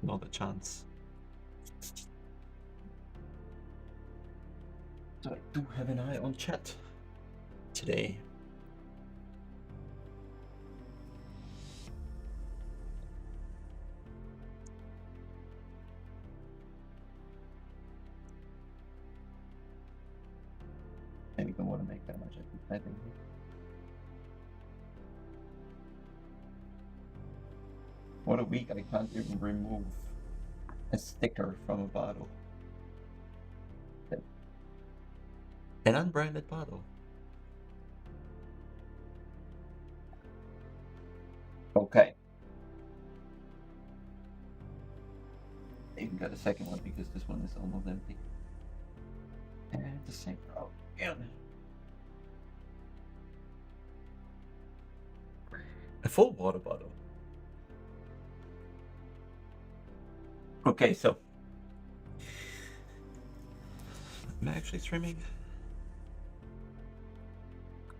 Not a chance. So I do have an eye on chat today. Maybe don't want to make that much effort typing here. What a week, I can't even remove a sticker from a bottle. An unbranded bottle. Okay. I even got a second one because this one is almost empty. And the same problem again. A full water bottle. Okay, so am I actually streaming?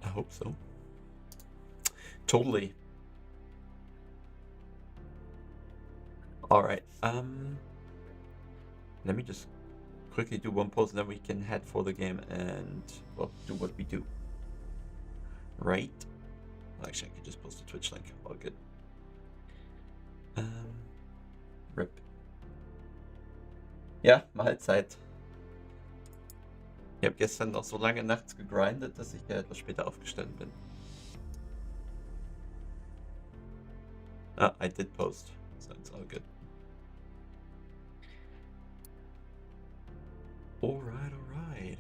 I hope so. Totally. All right. Let me just quickly do one pause, and then we can head for the game and well do what we do. Right. Actually, I could just post the Twitch link. All good. RIP. Ja, Mahlzeit. Ich habe gestern noch so lange nachts gegrindet, dass ich ja etwas später aufgestanden bin. I did post, so it's all good. All right, all right.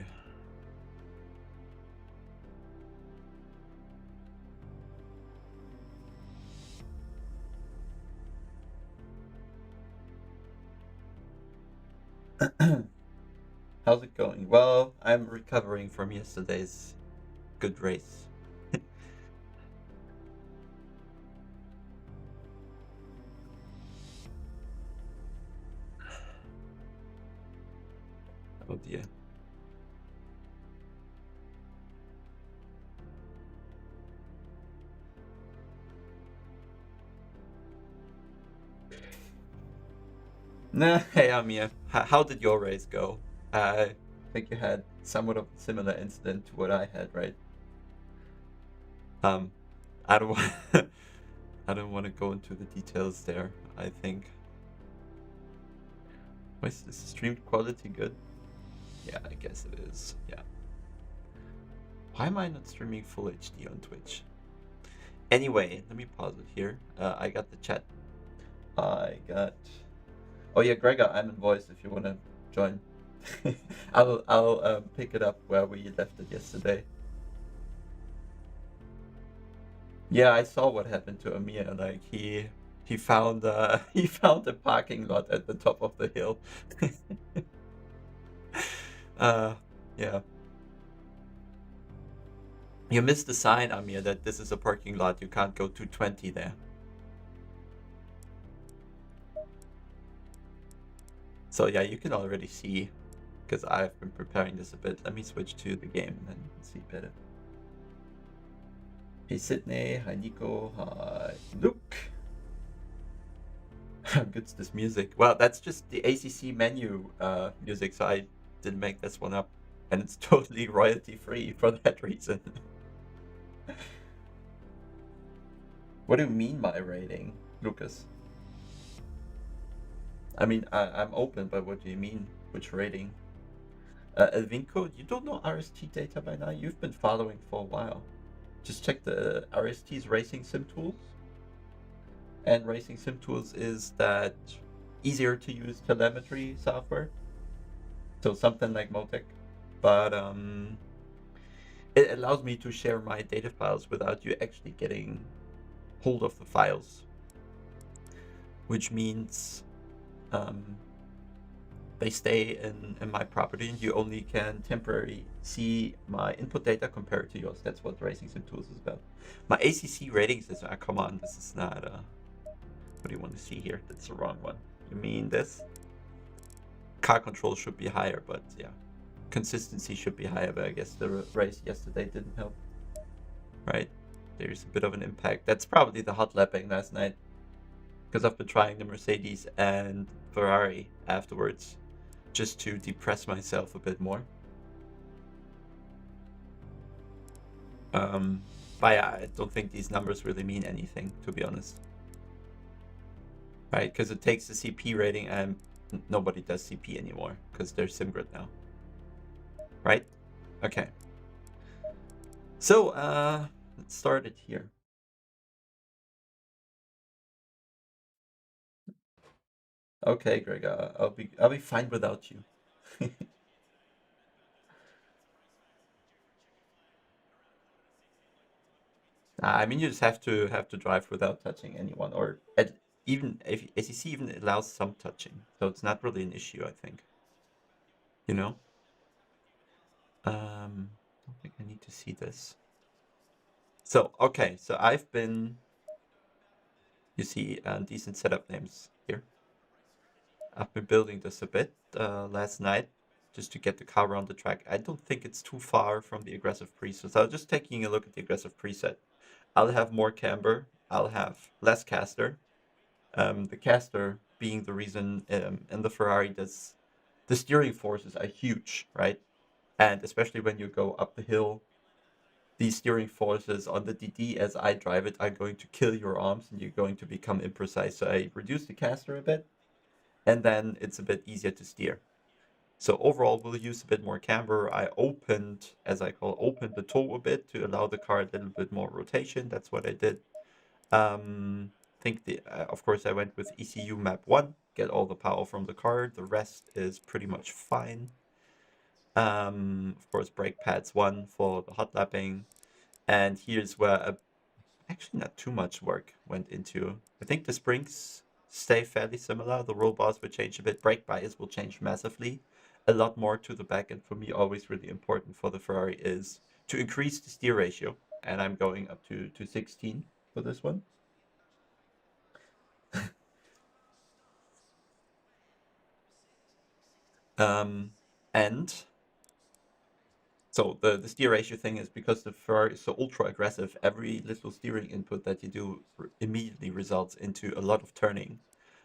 How's it going? Well, I'm recovering from yesterday's good race. Oh dear. Nah, hey Amir, how did your race go? I think you had somewhat of a similar incident to what I had, right? I don't want I don't want to go into the details there. I think. Is the stream quality good? Yeah, I guess it is. Yeah. Why am I not streaming full HD on Twitch? Anyway, let me pause it here. I got the chat. Oh yeah, Gregor, I'm in voice if you want to join. I'll pick it up where we left it yesterday. Yeah, I saw what happened to Amir. Like he found he found a parking lot at the top of the hill. Yeah. You missed the sign, Amir, that this is a parking lot. You can't go 220 there. So yeah, you can already see, because I've been preparing this a bit. Let me switch to the game and then you can see better. Hey Sydney, hi Nico, hi Luke. How good's this music? Well, that's just the ACC menu music, so I didn't make this one up. And it's totally royalty free for that reason. What do you mean by rating, Lucas? I mean, I'm open, but what do you mean? Which rating? Elvinko, you don't know RST data by now? You've been following for a while. Just check the RST's Racing Sim Tools. And Racing Sim Tools is that easier to use telemetry software. So something like Motec. But it allows me to share my data files without you actually getting hold of the files. Which means they stay in my property and you only can temporarily see my input data compared to yours. That's what Racing Sim Tools is about. My ACC ratings is, come on, this is not, what do you want to see here? That's the wrong one. You mean this? Car control should be higher, but yeah. Consistency should be higher, but I guess the race yesterday didn't help. Right? There's a bit of an impact. That's probably the hot lapping last night. because I've been trying the Mercedes and Ferrari afterwards, just to depress myself a bit more. But yeah, I don't think these numbers really mean anything, to be honest. Right, because it takes the CP rating and nobody does CP anymore because there's SimGrid now. Right? Okay. So, let's start it here. Okay, Greg, I'll be fine without you. I mean, you just have to drive without touching anyone, or even if ACC even allows some touching, so it's not really an issue, I think. You know. I don't think I need to see this. So okay, so I've been. You see, decent setup names here. I've been building this a bit last night, just to get the car around the track. I don't think it's too far from the aggressive preset. So I'm just taking a look at the aggressive preset. I'll have more camber. I'll have less caster. The caster being the reason in the Ferrari does the steering forces are huge, right? And especially when you go up the hill, these steering forces on the DD as I drive it are going to kill your arms and you're going to become imprecise. So I reduce the caster a bit, and then it's a bit easier to steer. So overall, we'll use a bit more camber. I opened, as I call, opened the toe a bit to allow the car a little bit more rotation. That's what I did. Think of course, I went with ECU map 1, get all the power from the car. The rest is pretty much fine. Of course, brake pads 1 for the hot lapping. And here's where actually not too much work went into. I think the springs stay fairly similar. The roll bars will change a bit. Brake bias will change massively. A lot more to the back. And for me, always really important for the Ferrari is to increase the steer ratio. And I'm going up to 16 for this one. And so the steer ratio thing is because the Ferrari is so ultra aggressive, every little steering input that you do immediately results into a lot of turning.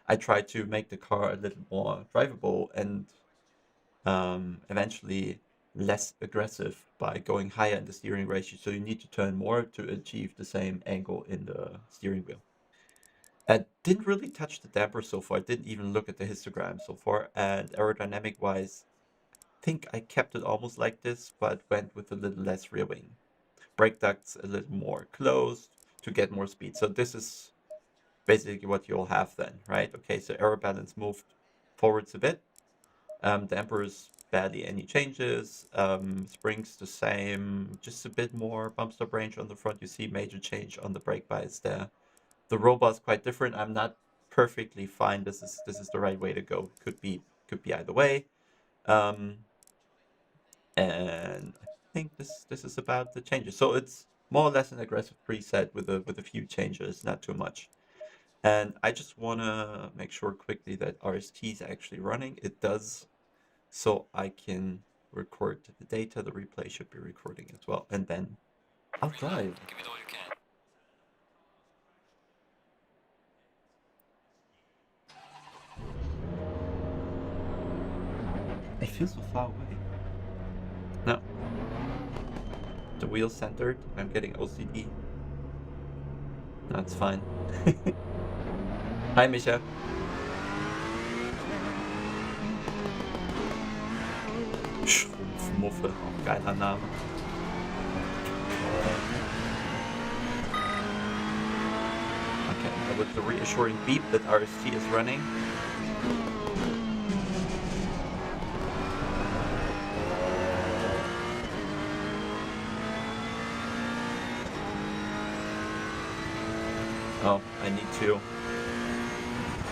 I try to make the car a little more drivable and eventually less aggressive by going higher in the steering ratio. So you need to turn more to achieve the same angle in the steering wheel. I didn't really touch the damper so far. I didn't even look at the histogram so far. And aerodynamic wise, think I kept it almost like this, but went with a little less rear wing. Brake ducts a little more closed to get more speed. So this is basically what you'll have then, right? Okay, so aero balance moved forwards a bit. Dampers, barely any changes. Springs the same, just a bit more bump stop range on the front. You see major change on the brake bias there. The roll bar is quite different. I'm not perfectly fine. This is the right way to go. Could be either way. And I think this is about the changes. So it's more or less an aggressive preset with a few changes, not too much. And I just want to make sure quickly that RST is actually running. It does, so I can record the data. The replay should be recording as well, and then I'll drive. Give it all you can. I feel so far away. No. The wheel centered. I'm getting OCD. That's fine. Hi, Misha. Schrumpfmuffe. Geiler Name. Okay, with the reassuring beep that RST is running. Oh, I need to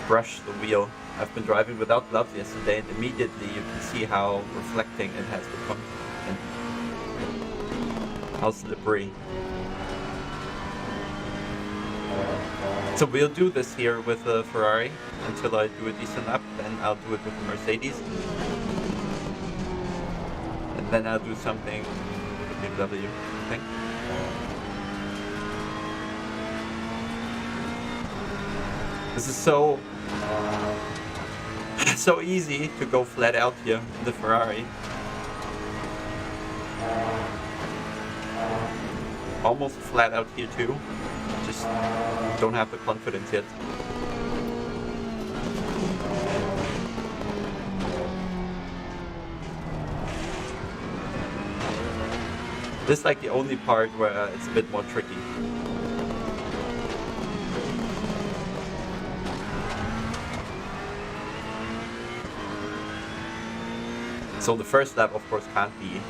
brush the wheel. I've been driving without gloves yesterday, and immediately you can see how reflecting it has become and how slippery. So we'll do this here with the Ferrari until I do a decent lap, then I'll do it with the Mercedes. And then I'll do something with the BMW, I think. This is so easy to go flat out here in the Ferrari. Almost flat out here too. Just don't have the confidence yet. This is like the only part where it's a bit more tricky. So the first lap, of course, can't be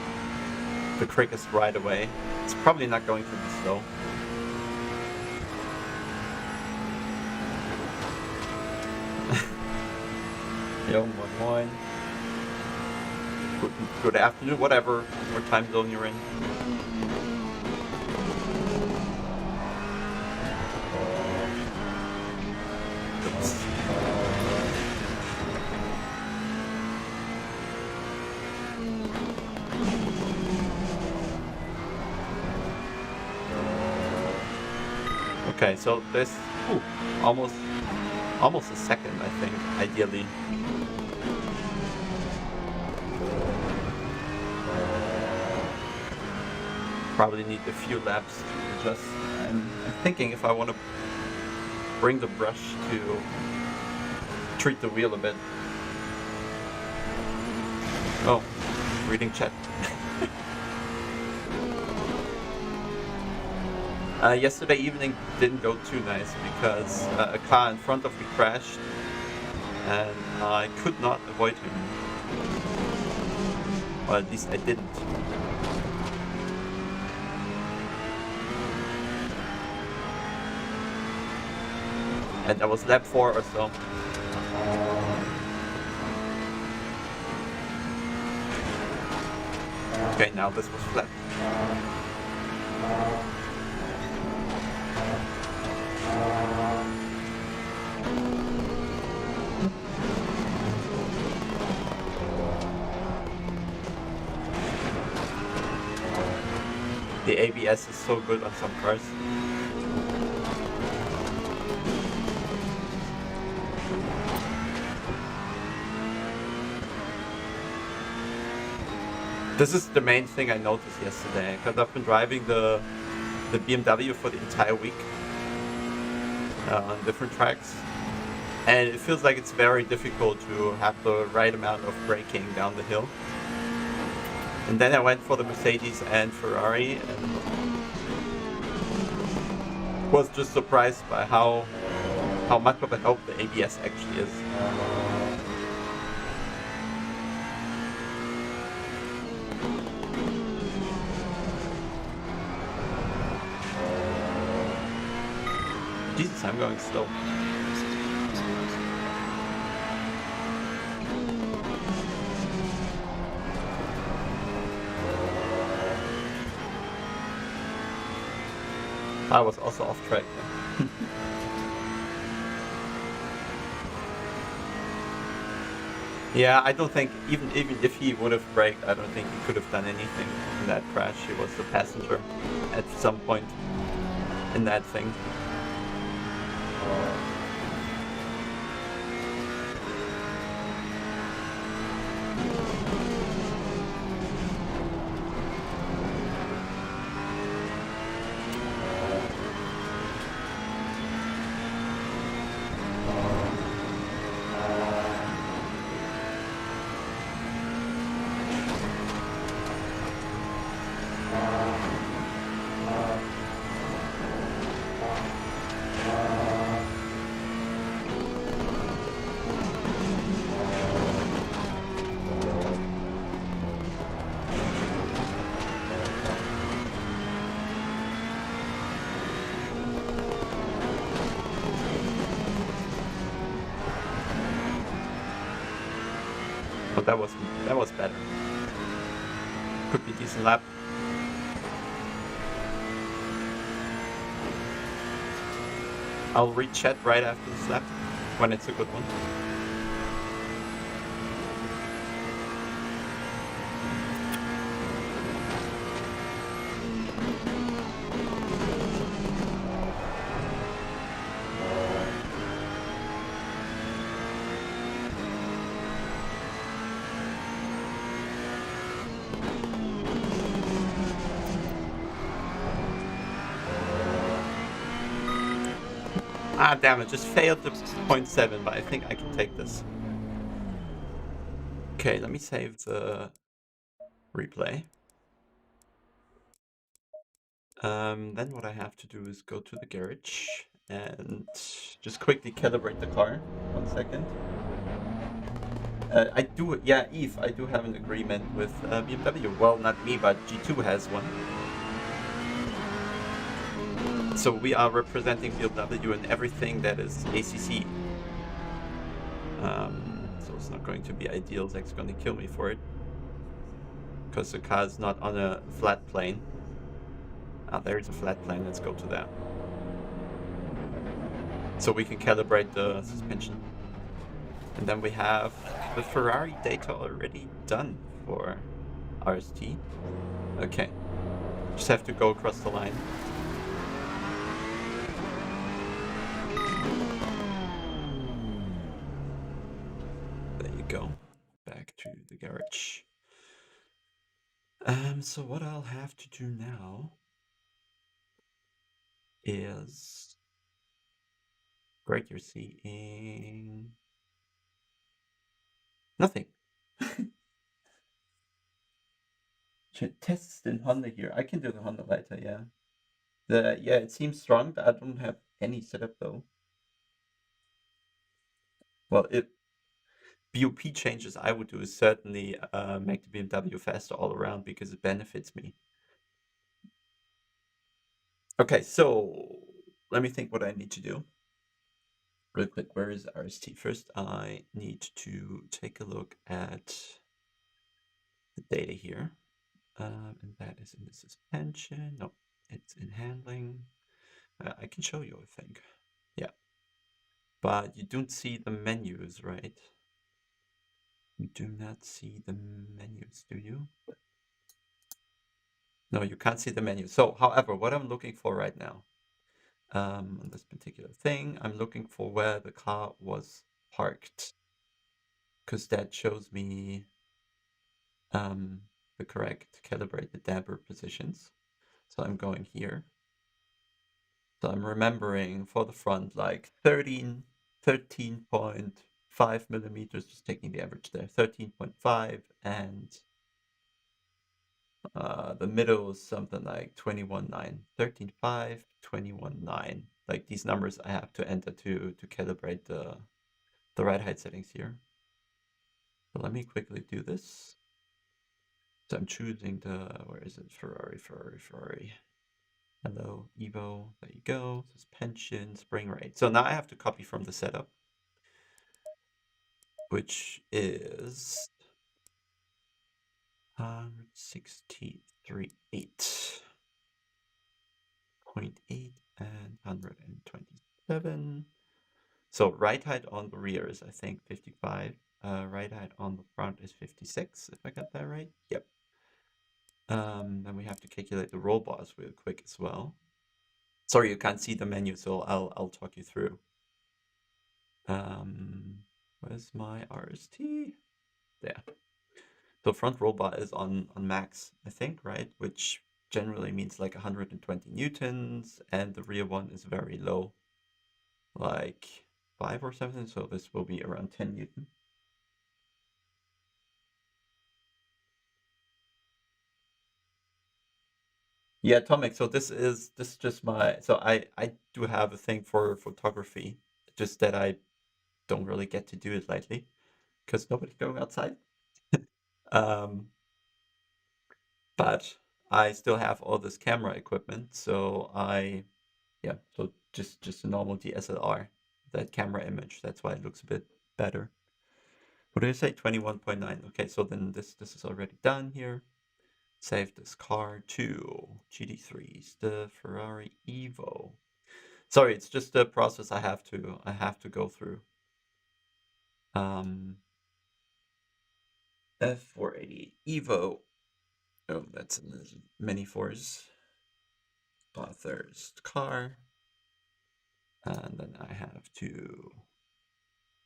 the quickest right away. It's probably not going to be slow. Yo, moin moin. Good afternoon, whatever time zone you're in. Oops. Okay, so this almost a second, I think, ideally. Probably need a few laps to adjust. I'm thinking if I want to bring the brush to treat the wheel a bit. Oh, reading chat. Yesterday evening didn't go too nice because a car in front of me crashed and I could not avoid him. Or at least I didn't. And that was lap 4 or so. Okay, now this was flat. The ABS is so good on some cars. This is the main thing I noticed yesterday, because I've been driving the BMW for the entire week on different tracks, and it feels like it's very difficult to have the right amount of braking down the hill. And then I went for the Mercedes and Ferrari and was just surprised by how much of a help the ABS actually is. Jesus, I'm going slow. I was also off track. Yeah, I don't think, even if he would have braked, I don't think he could have done anything in that crash. He was the passenger at some point in that thing. But that was better. Could be a decent lap. I'll read chat right after this lap when it's a good one. Ah, damn it, just failed the 0.7, but I think I can take this. Okay, let me save the replay. Then what I have to do is go to the garage and just quickly calibrate the car. 1 second. I do, yeah, Eve, I do have an agreement with BMW. Well, not me, but G2 has one. So we are representing BMW in everything that is ACC. So it's not going to be ideal. Zach's going to kill me for it. Because the car is not on a flat plane. Ah, there's a flat plane. Let's go to that. So we can calibrate the suspension. And then we have the Ferrari data already done for RST. Okay. Just have to go across the line. There you go. Back to the garage. So what I'll have to do now is... Great, you're seeing... Nothing. Tests in Honda here. I can do the Honda later, yeah. Yeah, it seems strong, but I don't have any setup though. Well, if BOP changes I would do is certainly make the BMW faster all around because it benefits me. Okay, so let me think what I need to do. Real quick, where is RST? First, I need to take a look at the data here. And that is in the suspension. No, it's in handling. I can show you, I think. Yeah. But you don't see the menus, right? You do not see the menus, do you? No, you can't see the menu. So, however, what I'm looking for right now, on this particular thing, I'm looking for where the car was parked, because that shows me the correct calibrated damper positions. So I'm going here. So I'm remembering for the front, like 13.5 millimeters, just taking the average there, 13.5, and the middle is something like 21.9, 13.5, 21.9. Like these numbers I have to enter to calibrate the ride height settings here. So let me quickly do this. So I'm choosing where is it? Ferrari. Hello, Evo. There you go. Suspension, spring rate. So now I have to copy from the setup, which is 163.8 and 127. So ride height on the rear is, I think, 55. Ride height on the front is 56, if I got that right. Yep. Then we have to calculate the roll bars real quick as well. Sorry, you can't see the menu, so I'll talk you through. Where's my RST? There. The front roll bar is on max, I think, right? Which generally means like 120 newtons, and the rear one is very low, like 5 or something. So this will be around 10 newton. Yeah, Tomic. So this is just my, so I do have a thing for photography, just that I don't really get to do it lately because nobody's going outside. Um, but I still have all this camera equipment, so yeah, so just a normal DSLR, that camera image. That's why it looks a bit better. What did I say? 21.9. Okay, so then this is already done here. Save this car to GD3s, the Ferrari Evo. Sorry, it's just a process I have to go through. F480 Evo. Oh, that's many fours. Author's car. And then I have to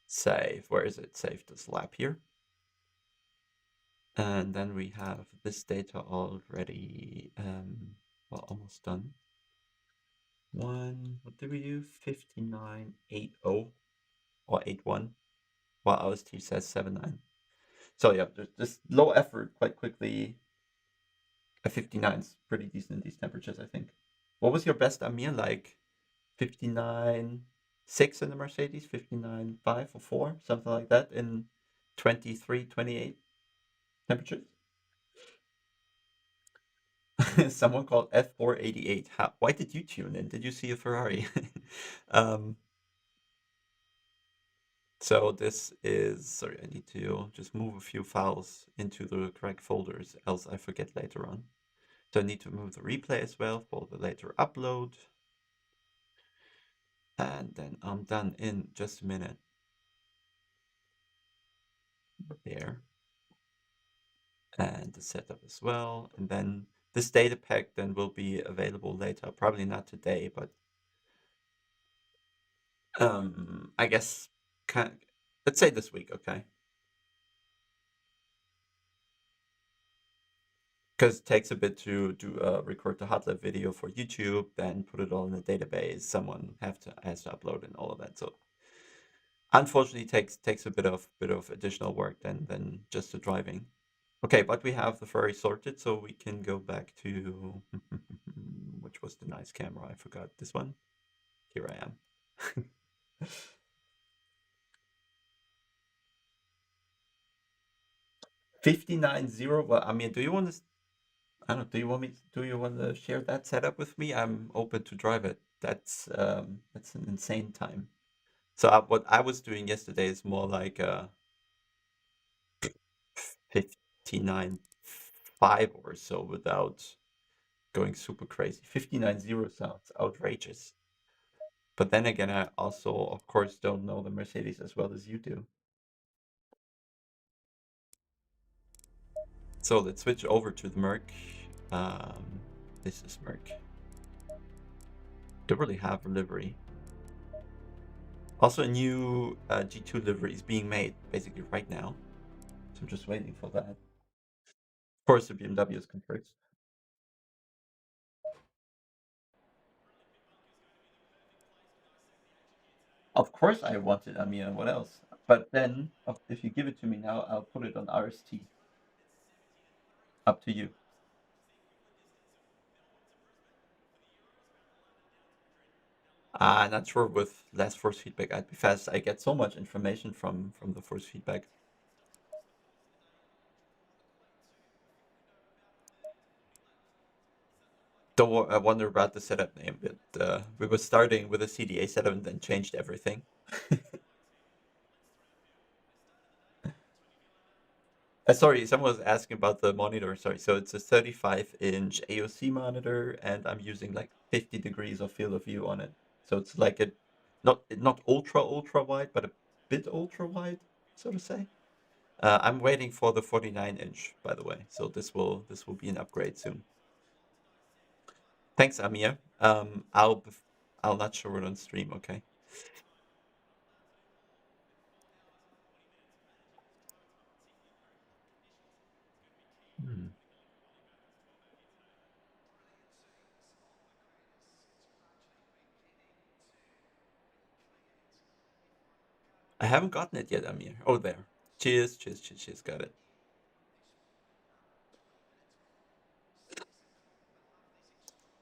save. Where is it? Save this lap here. And then we have this data already, well, almost done. what did we do? 59.80 or 81, while RST says 79. So yeah, there's just low effort quite quickly. A 59 is pretty decent in these temperatures, I think. What was your best Amir like? 59.6 in the Mercedes, 59.5 or 4, something like that in 23, 28 temperatures? Someone called F488. Why did you tune in? Did you see a Ferrari? um, so this is, sorry, I need to just move a few files into the correct folders, else I forget later on. So I need to move the replay as well for the later upload. And then I'm done in just a minute. There. And the setup as well. And then this data pack then will be available later. Probably not today, but I guess let's say this week, okay? Because it takes a bit to record the hot lab video for YouTube, then put it all in a database. Someone has to upload and all of that. So unfortunately, takes a bit of additional work than just the driving. Okay, but we have the Ferrari sorted, so we can go back to which was the nice camera. I forgot this one. Here I am. 59.0. Well, I mean, do you want to? I don't know. Do you want me? Do you want to share that setup with me? I'm open to drive it. That's an insane time. So what I was doing yesterday is more like 59.5 or so without going super crazy. 59.0 sounds outrageous. But then again, I also, of course, don't know the Mercedes as well as you do. So let's switch over to the Merc. This is Merc. Don't really have a livery. Also, a new G2 livery is being made basically right now. So I'm just waiting for that. Of course, the BMW is confirmed. Of course, I want it. I mean, what else? But then, if you give it to me now, I'll put it on RST. Up to you. I'm not sure with less force feedback I'd be fast. I get so much information from the force feedback. Don't wonder about the setup name, but we were starting with a CDA setup and then changed everything. Sorry, someone was asking about the monitor. Sorry, so it's a 35-inch AOC monitor, and I'm using like 50 degrees of field of view on it. So it's like a not ultra wide, but a bit ultra wide, so to say. I'm waiting for the 49-inch, by the way. So this will be an upgrade soon. Thanks, Amir. I'll not show it on stream, okay? Hmm. I haven't gotten it yet, Amir. Oh, there. Cheers, cheers, cheers, cheers. Got it.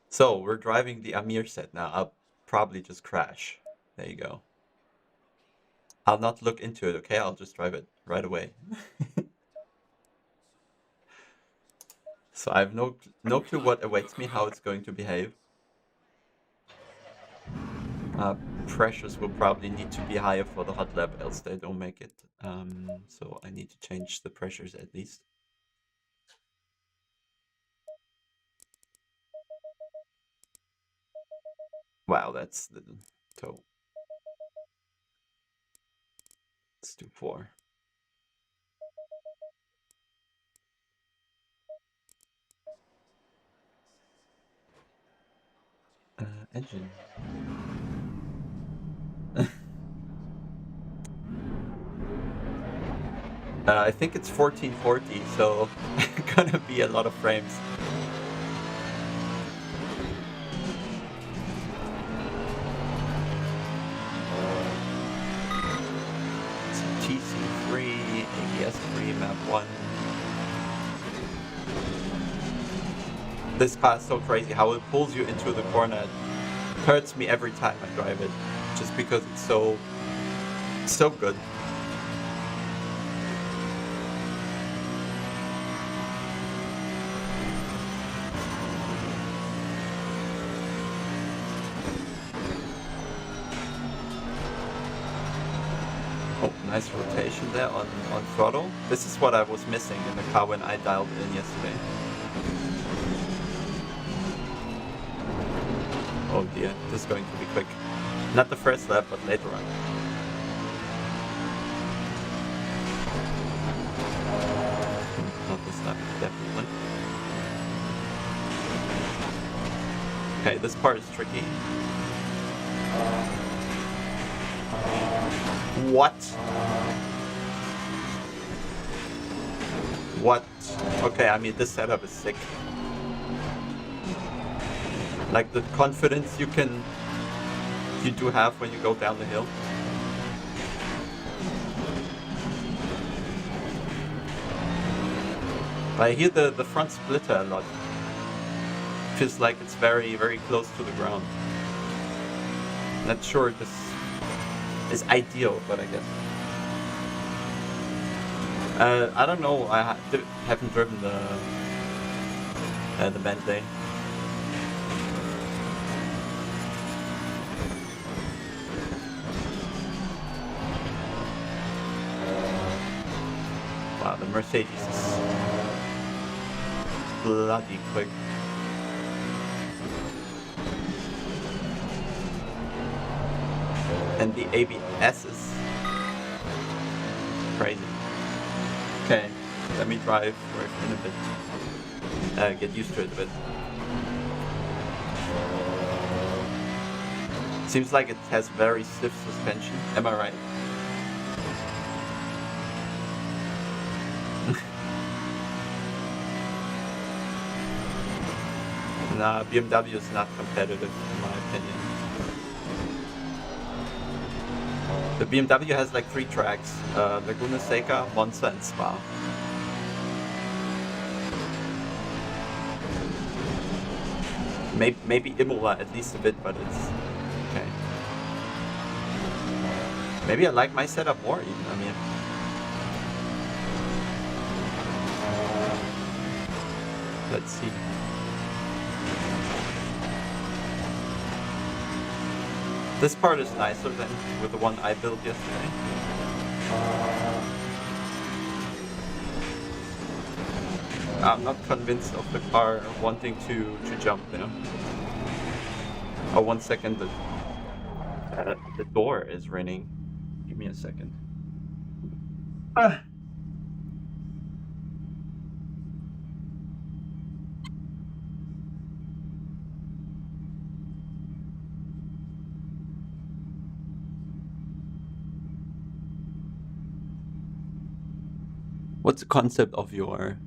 So we're driving the Amir set now. I'll probably just crash. There you go. I'll not look into it, okay? I'll just drive it right away. So I have no clue what awaits me, how it's going to behave. Pressures will probably need to be higher for the hot lab, else they don't make it. So I need to change the pressures at least. Wow, that's the toe. Let's do 4. Engine. I think it's 1440, so gonna be a lot of frames. one. This car is so crazy how it pulls you into the corner. It hurts me every time I drive it, just because it's so good. Oh, nice rotation there on throttle. This is what I was missing in the car when I dialed in yesterday. Oh dear, this is going to be quick. Not the first lap, but later on. Not this lap, definitely. Okay, this part is tricky. What? What? Okay, I mean, this setup is sick. Like the confidence you do have when you go down the hill. I hear the front splitter a lot. Feels like it's very, very close to the ground. Not sure this is ideal, but I guess. I don't know. I haven't driven the Bentley. Wow, the Mercedes is bloody quick. And the ABS is crazy. Okay, let me drive in a bit. Get used to it a bit. Seems like it has very stiff suspension. Am I right? Nah, BMW is not competitive in my opinion. The BMW has like 3 tracks, Laguna Seca, Monza and Spa. Maybe Imola at least a bit, but it's okay. Maybe I like my setup more even, I mean. Let's see. This part is nicer than with the one I built yesterday. I'm not convinced of the car wanting to jump there. Oh, 1 second, the door is ringing. Give me a second. What's the concept of your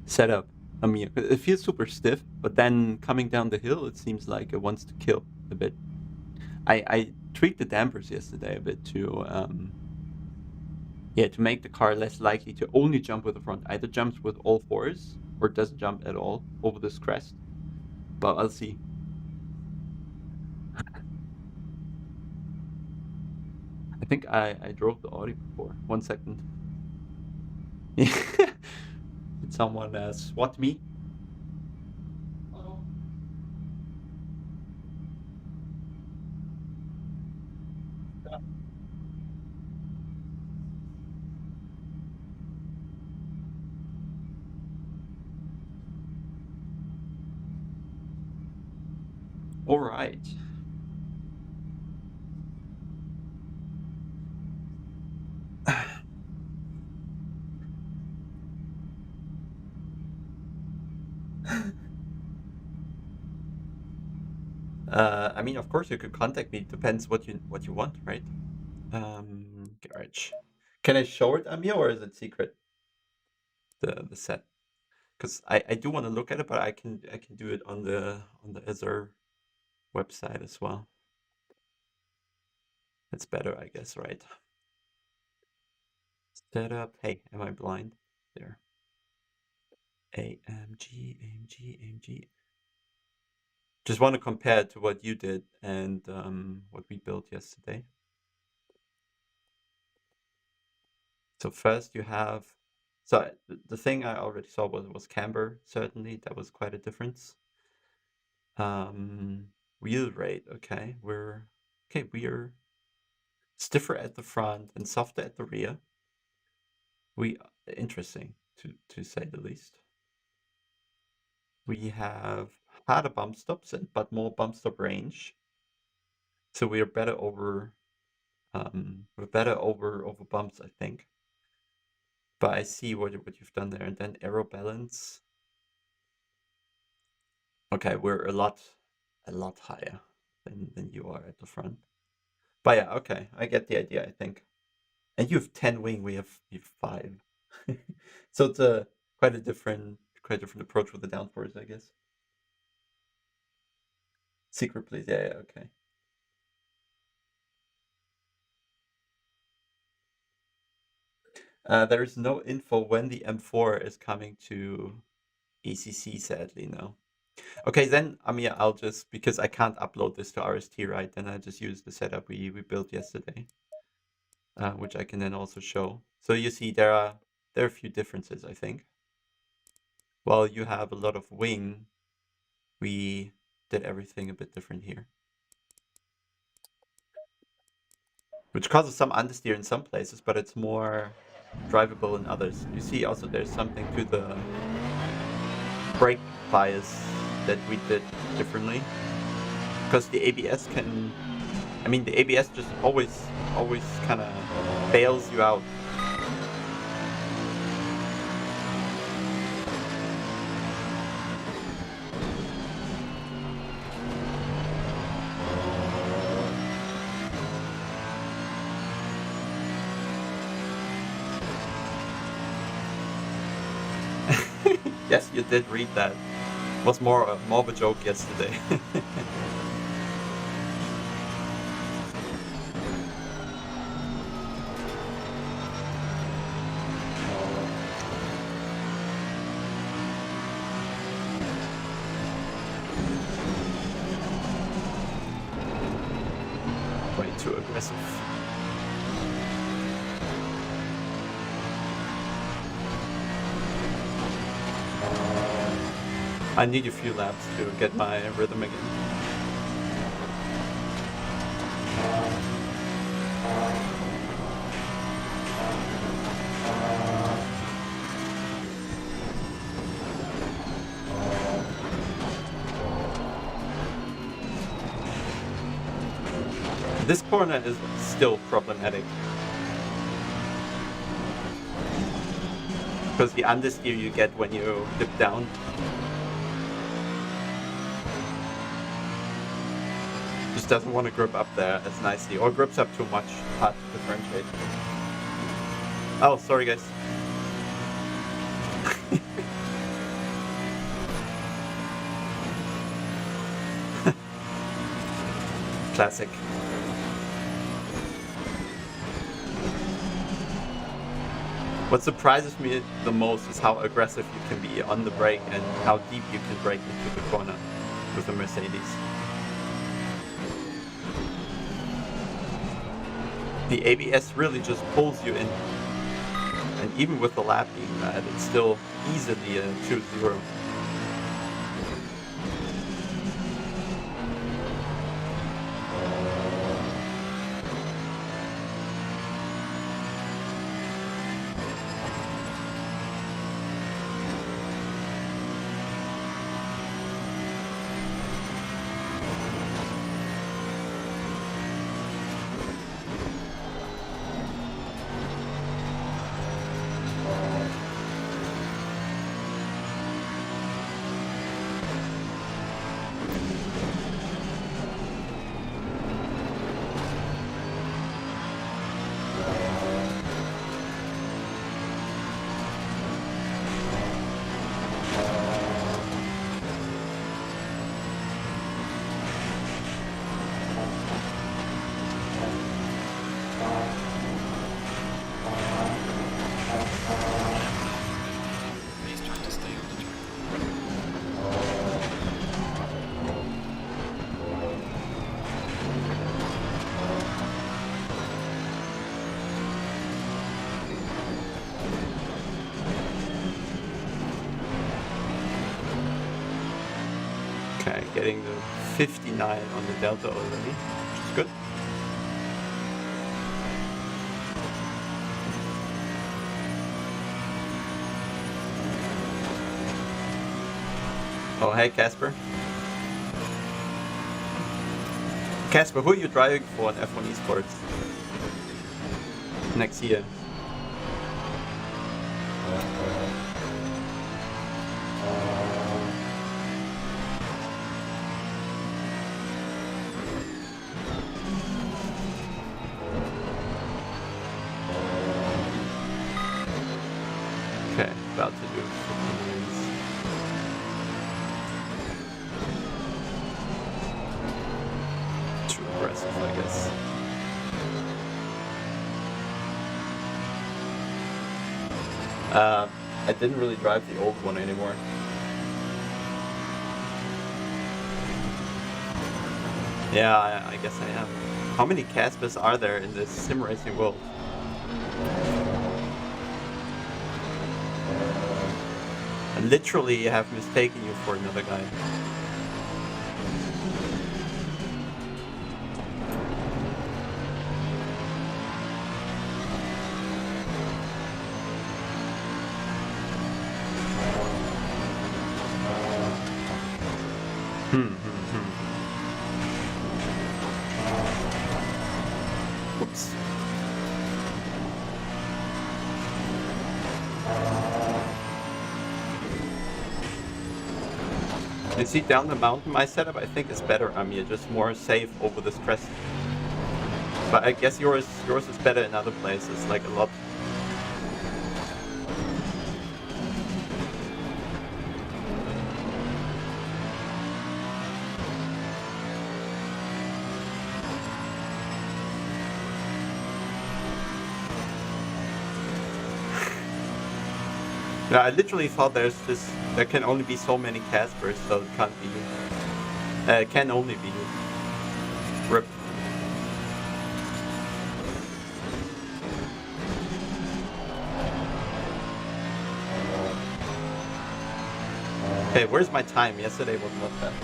setup? I mean, it feels super stiff, but then coming down the hill, it seems like it wants to kill a bit. I tweaked the dampers yesterday a bit to make the car less likely to only jump with the front. Either jumps with all fours or doesn't jump at all over this crest. But I'll see. I think I drove the Audi before. 1 second. Did someone swat me? All right. I mean, of course, you could contact me. Depends what you want, right? Garage. Can I show it, Amir, or is it secret? The set, because I do want to look at it, but I can do it on the Azure website as well. It's better, I guess, right? Setup. Hey, am I blind? there? AMG. Just want to compare to what you did and what we built yesterday. So first you have, so the thing I already saw was camber, certainly. That was quite a difference. Wheel rate, okay. We're stiffer at the front and softer at the rear. Interesting to say the least. We have harder bump stops but more bump stop range. So we're better over over bumps, I think. But I see what you've done there. And then aero balance. Okay, we're a lot higher than you are at the front. But yeah, okay, I get the idea, I think. And you have 10 wing, we have 5. So it's quite a different approach with the downforce, I guess. Secret, please. Yeah, okay. There is no info when the M4 is coming to ECC, sadly, no. Okay, then, I mean, I'll just, because I can't upload this to RST, right? Then I just use the setup we built yesterday, which I can then also show. So you see there are a few differences, I think. While you have a lot of wing, we did everything a bit different here. Which causes some understeer in some places, but it's more drivable in others. You see also there's something to the brake bias that we did differently. Because the ABS the ABS just always kind of bails you out. Yes, you did read that. It was more of a joke yesterday. Way too aggressive. I need a few laps to get my rhythm again. This corner is still problematic. Because the understeer you get when you dip down. Just doesn't want to grip up there as nicely, or grips up too much. Hard to differentiate. Oh, sorry guys. Classic. What surprises me the most is how aggressive you can be on the brake and how deep you can brake into the corner with the Mercedes. The ABS really just pulls you in. And even with the lap being bad, it's still easily a 2-0. Okay, getting the 59 on the delta already, which is good. Oh, hey, Casper. Casper, who are you driving for in F1 Esports next year? Okay, about to do 59s. Too aggressive, I guess. I didn't really drive the old one anymore. Yeah, I guess I am. How many Caspers are there in this sim racing world? I literally have mistaken you for another guy. Whoops. You see, down the mountain, my setup I think is better. I mean, just more safe over this crest. But I guess yours is better in other places, like a lot. Yeah, I literally thought there can only be so many Caspers, so it can't be you. It can only be you. RIP. Hey, where's my time? Yesterday was not bad.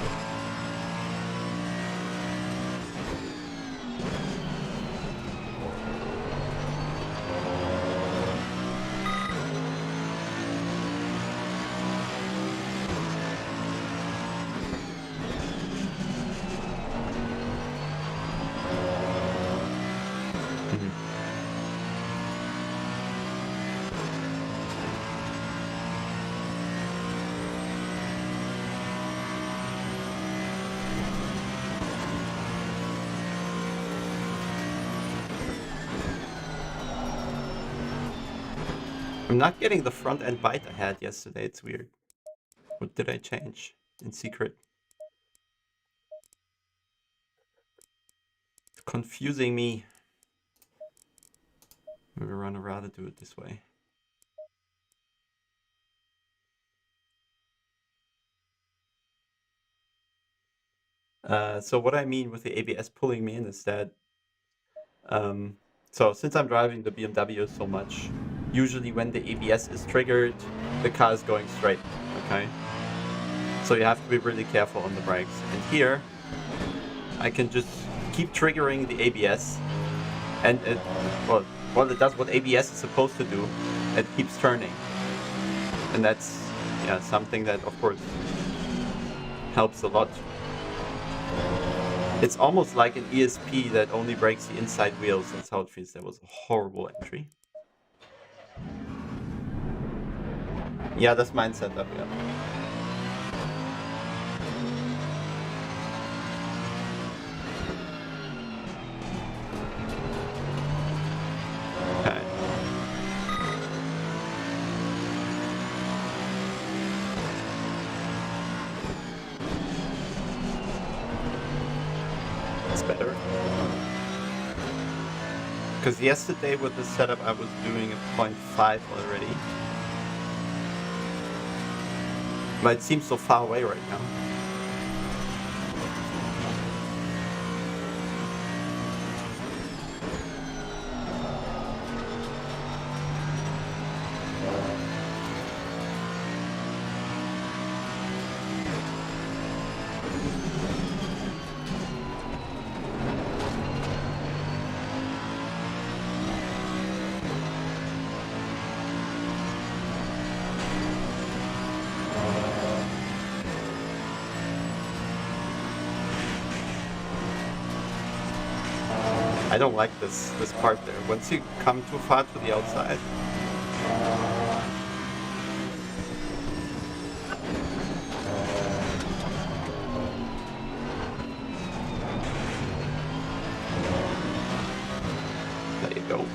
I'm not getting the front end bite I had yesterday, it's weird. What did I change in secret? It's confusing me. Maybe I'd rather do it this way. So what I mean with the ABS pulling me in is that, so since I'm driving the BMW so much, usually when the ABS is triggered, the car is going straight, okay? So you have to be really careful on the brakes. And here, I can just keep triggering the ABS, and it does what ABS is supposed to do. It keeps turning, and that's something that of course helps a lot. It's almost like an ESP that only brakes the inside wheels. That's how it feels. That was a horrible entry. Yeah, that's mine setup, yeah. Okay. It's better. Because yesterday with the setup I was doing a 0.5 already. But it seems so far away right now. I don't like this part there. Once you come too far to the outside. There you go.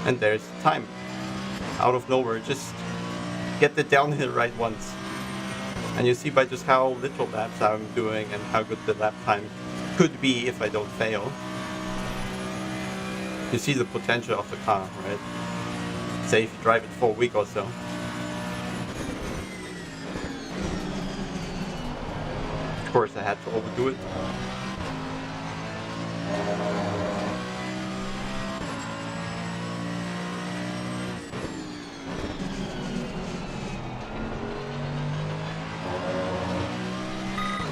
And there's time. Out of nowhere, just get the downhill right once. And you see by just how little laps I'm doing and how good the lap time could be if I don't fail. You see the potential of the car, right? Say if you drive it for a week or so. Of course I had to overdo it.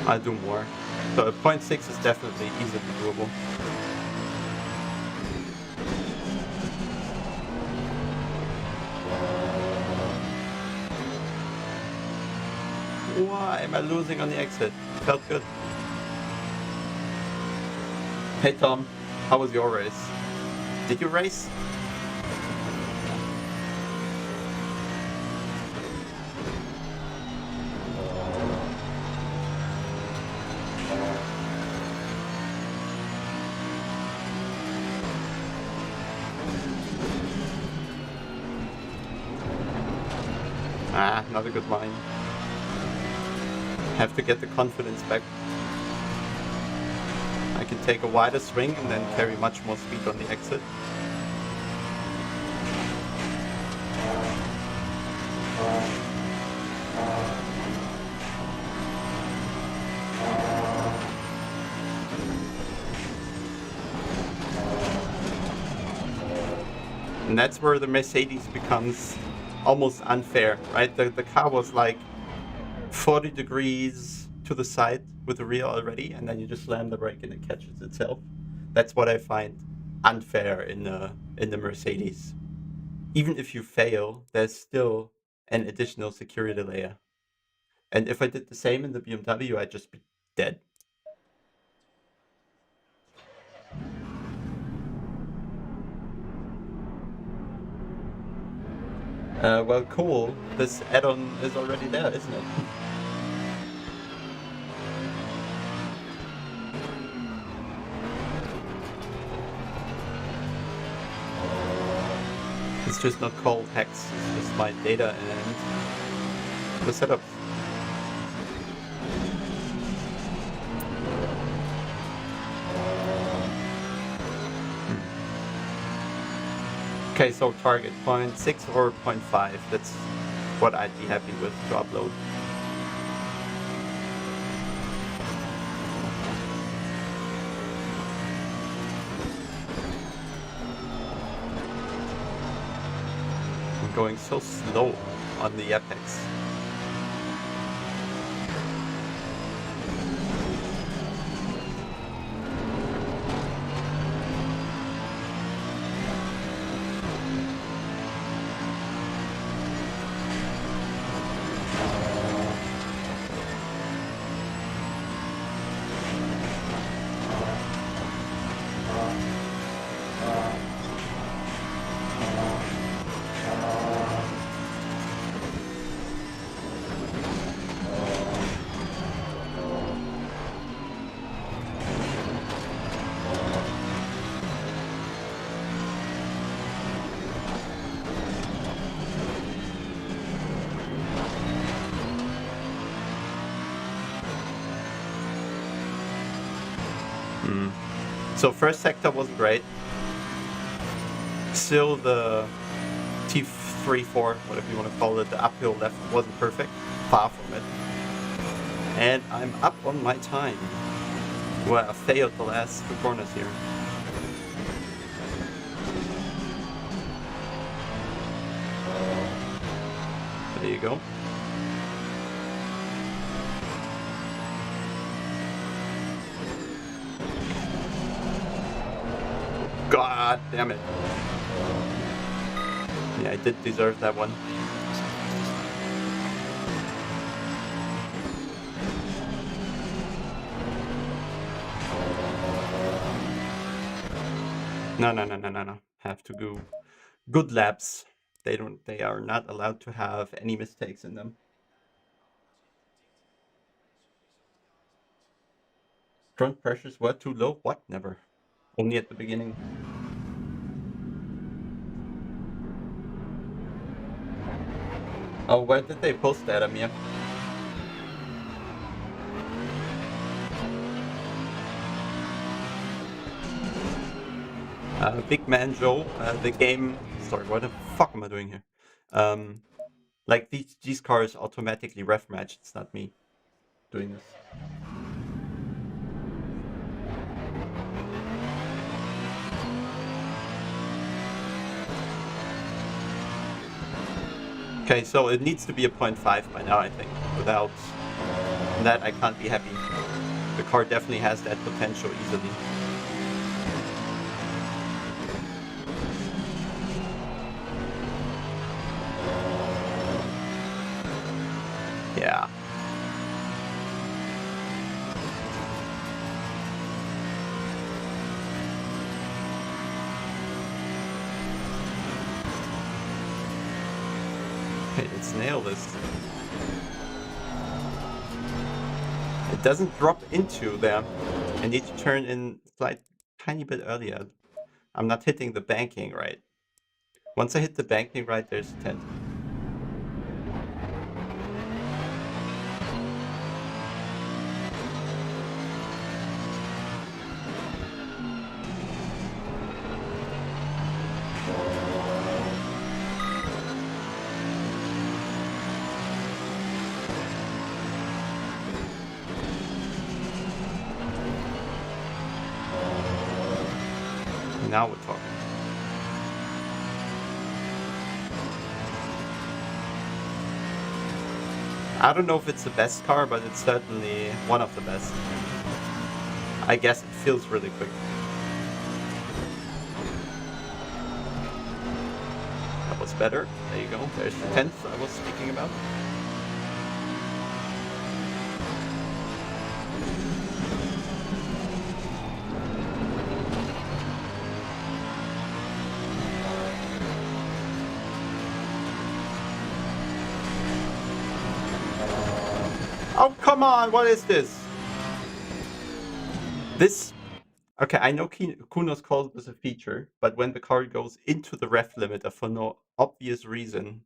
I'll do more. So 0.6 is definitely easily doable. Why am I losing on the exit? Felt good. Hey Tom, how was your race? Did you race? Ah, not a good line. Have to get the confidence back. I can take a wider swing and then carry much more speed on the exit. And that's where the Mercedes becomes almost unfair, right? The car was like 40 degrees to the side with the rear already, and then you just slam the brake and it catches itself. That's what I find unfair in the Mercedes. Even if you fail, there's still an additional security layer. And if I did the same in the BMW, I'd just be dead. Well, cool. This add-on is already there, isn't it? It's just not called Hex, it's just my data and the setup. Okay, so target 0.6 or 0.5, that's what I'd be happy with to upload. I'm going so slow on the Apex. So first sector wasn't great. Still the T3-4, whatever you want to call it, the uphill left wasn't perfect. Far from it. And I'm up on my time. Well, I failed the last two corners here. There you go. God damn it. Yeah, I did deserve that one. No. Have to go good laps. They are not allowed to have any mistakes in them. Front pressures were too low? What? Never. Only at the beginning. Oh, where did they post that, Amir? Big Man Joe, the game... Sorry, what the fuck am I doing here? Like, these cars automatically ref match. It's not me doing this. Okay, so it needs to be a 0.5 by now, I think. Without that, I can't be happy. The car definitely has that potential easily. Yeah. Okay, let's nail this. It doesn't drop into there. I need to turn in like tiny bit earlier. I'm not hitting the banking right. Once I hit the banking right, there's 10. Now we're talking. I don't know if it's the best car, but it's certainly one of the best. I guess it feels really quick. That was better. There you go. There's the 10th I was speaking about. Oh, come on! What is this? This... Okay, I know Kunos called this a feature, but when the car goes into the ref limiter for no obvious reason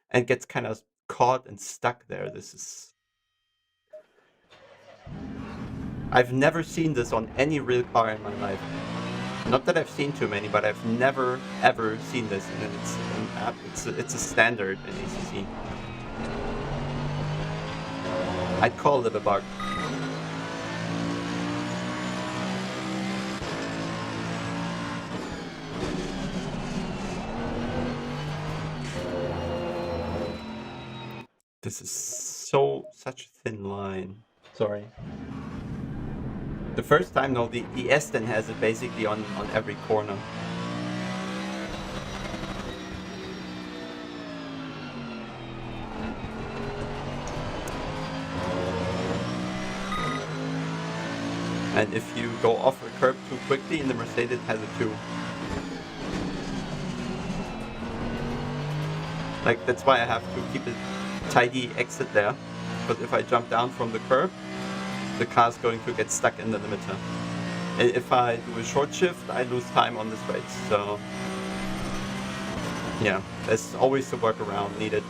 and gets kind of caught and stuck there, this is... I've never seen this on any real car in my life. Not that I've seen too many, but I've never ever seen this, and it's a standard in ACC. I'd call it a bug. This is such a thin line. Sorry. The first time, no, the S10 has it basically on every corner. And if you go off a curb too quickly, in the Mercedes has it too. Like, that's why I have to keep a tidy exit there. Because if I jump down from the curb, the car's going to get stuck in the limiter. And if I do a short shift, I lose time on this race. So, yeah, there's always a workaround needed.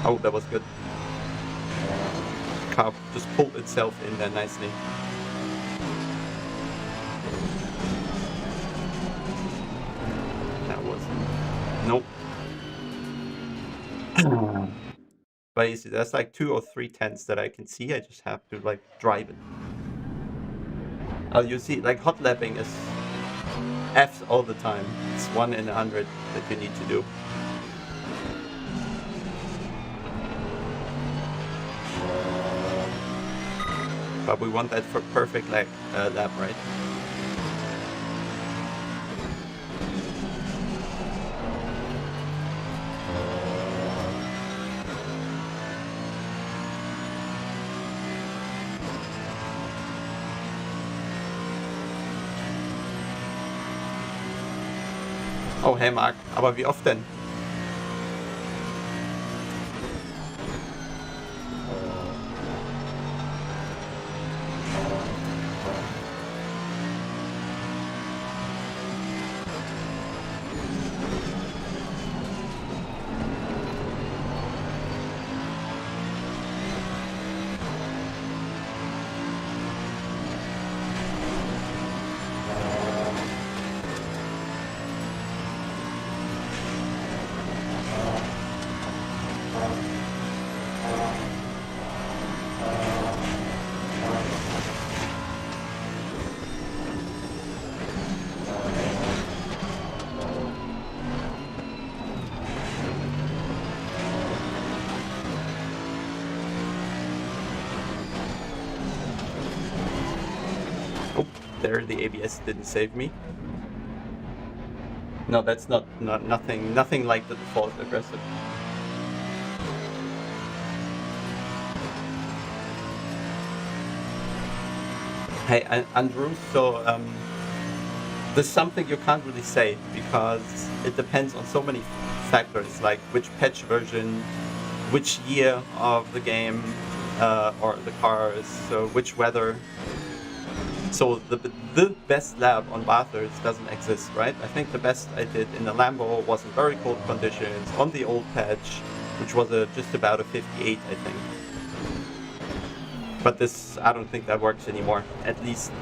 Oh, that was good. The car just pulled itself in there nicely. That was... Nope. But you see, there's like 2 or 3 tenths that I can see. I just have to like drive it. Oh, you see, like hot lapping is F's all the time. It's 1 in 100 that you need to do. But we want that for perfect lap, right? Oh, hey Marc, aber wie oft denn? Oh, there the ABS didn't save me. No, that's not nothing like the default aggressive. Hey, Andrew, so there's something you can't really say because it depends on so many factors, like which patch version, which year of the game, or the cars, so which weather. So the best lab on Bathurst doesn't exist, right? I think the best I did in the Lambo was in very cold conditions on the old patch, which was just about a 58, I think. But this, I don't think that works anymore. At least,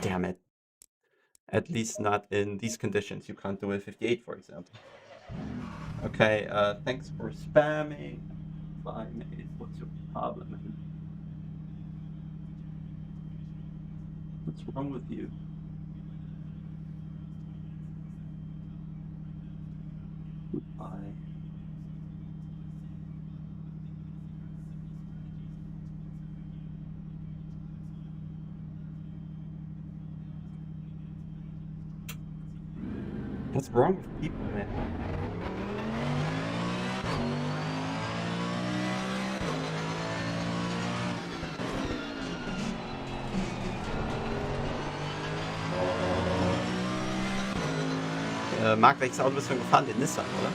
damn it. At least not in these conditions. You can't do a 58, for example. Okay, thanks for spamming. Bye, mate. What's your problem, man? What's wrong with you? Bye. What's wrong with people, man? Marc, welches Auto bist du denn gefahren? Den Nissan, oder?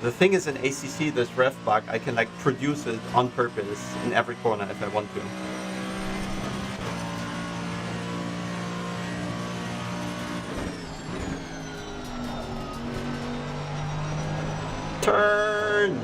The thing is, in ACC, this ref bug, I can like produce it on purpose in every corner if I want to. Turn!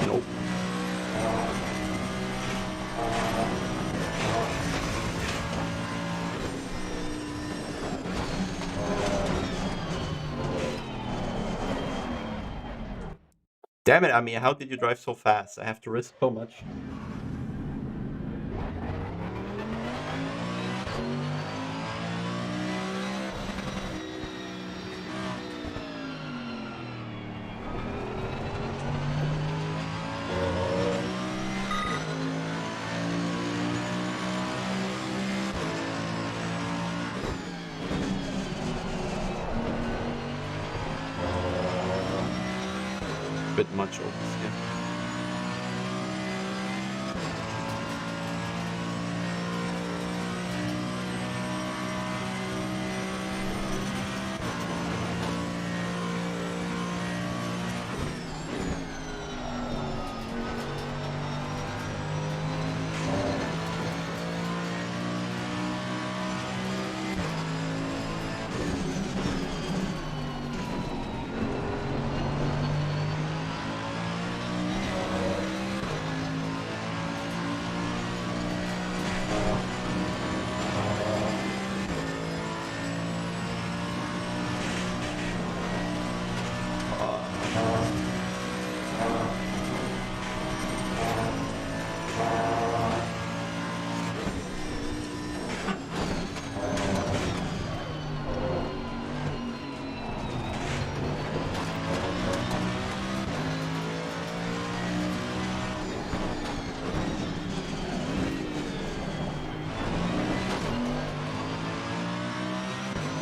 Nope. Damn it, Ami, how did you drive so fast? I have to risk so much. Bit much obviously.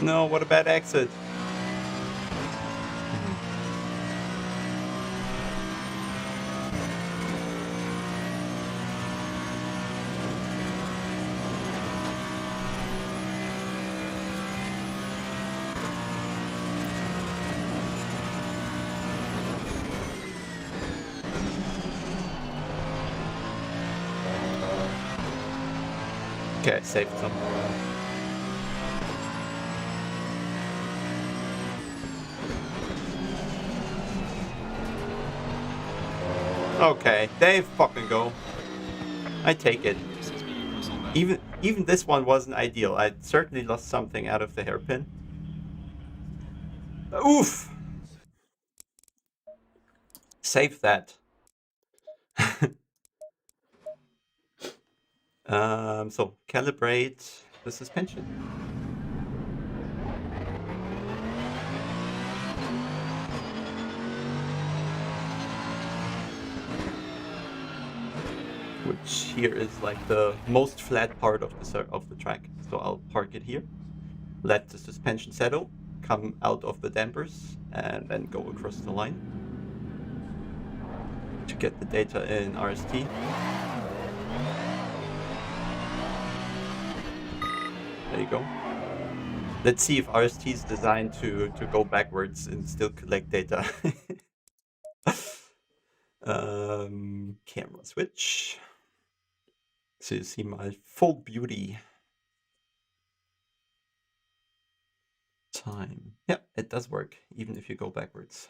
No, what a bad exit. Okay, I saved some. Okay, they fucking go. I take it. Even this one wasn't ideal. I certainly lost something out of the hairpin. Oof! Save that. So calibrate the suspension. Which here is like the most flat part of the track. So I'll park it here, let the suspension settle, come out of the dampers, and then go across the line to get the data in RST. There you go. Let's see if RST is designed to go backwards and still collect data. Camera switch. So you see my full beauty. Time. Yeah, it does work, even if you go backwards.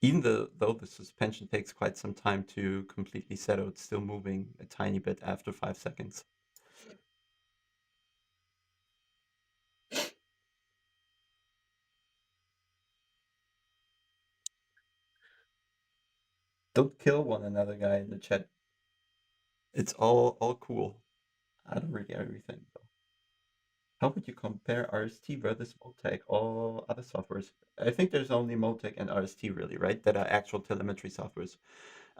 Even though the suspension takes quite some time to completely settle, it's still moving a tiny bit after 5 seconds. Don't kill one another, guy in the chat. It's all cool. I don't really everything though. How would you compare RST versus Motec or other softwares? I think there's only Motec and RST really, right? That are actual telemetry softwares.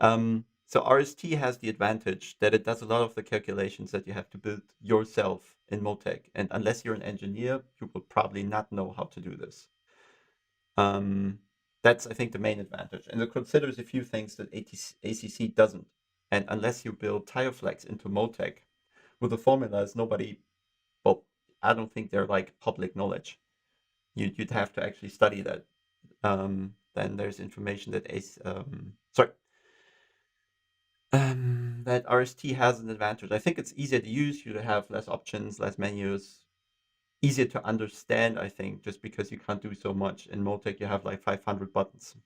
So RST has the advantage that it does a lot of the calculations that you have to build yourself in Motec. And unless you're an engineer, you will probably not know how to do this. That's, I think, the main advantage. And it considers a few things that ACC doesn't. And unless you build tire flex into Motec with the formulas, nobody, well, I don't think they're like public knowledge. You'd have to actually study that. Then there's information that that RST has an advantage. I think it's easier to use. You have less options, less menus, easier to understand. I think just because you can't do so much in Motec, you have like 500 buttons.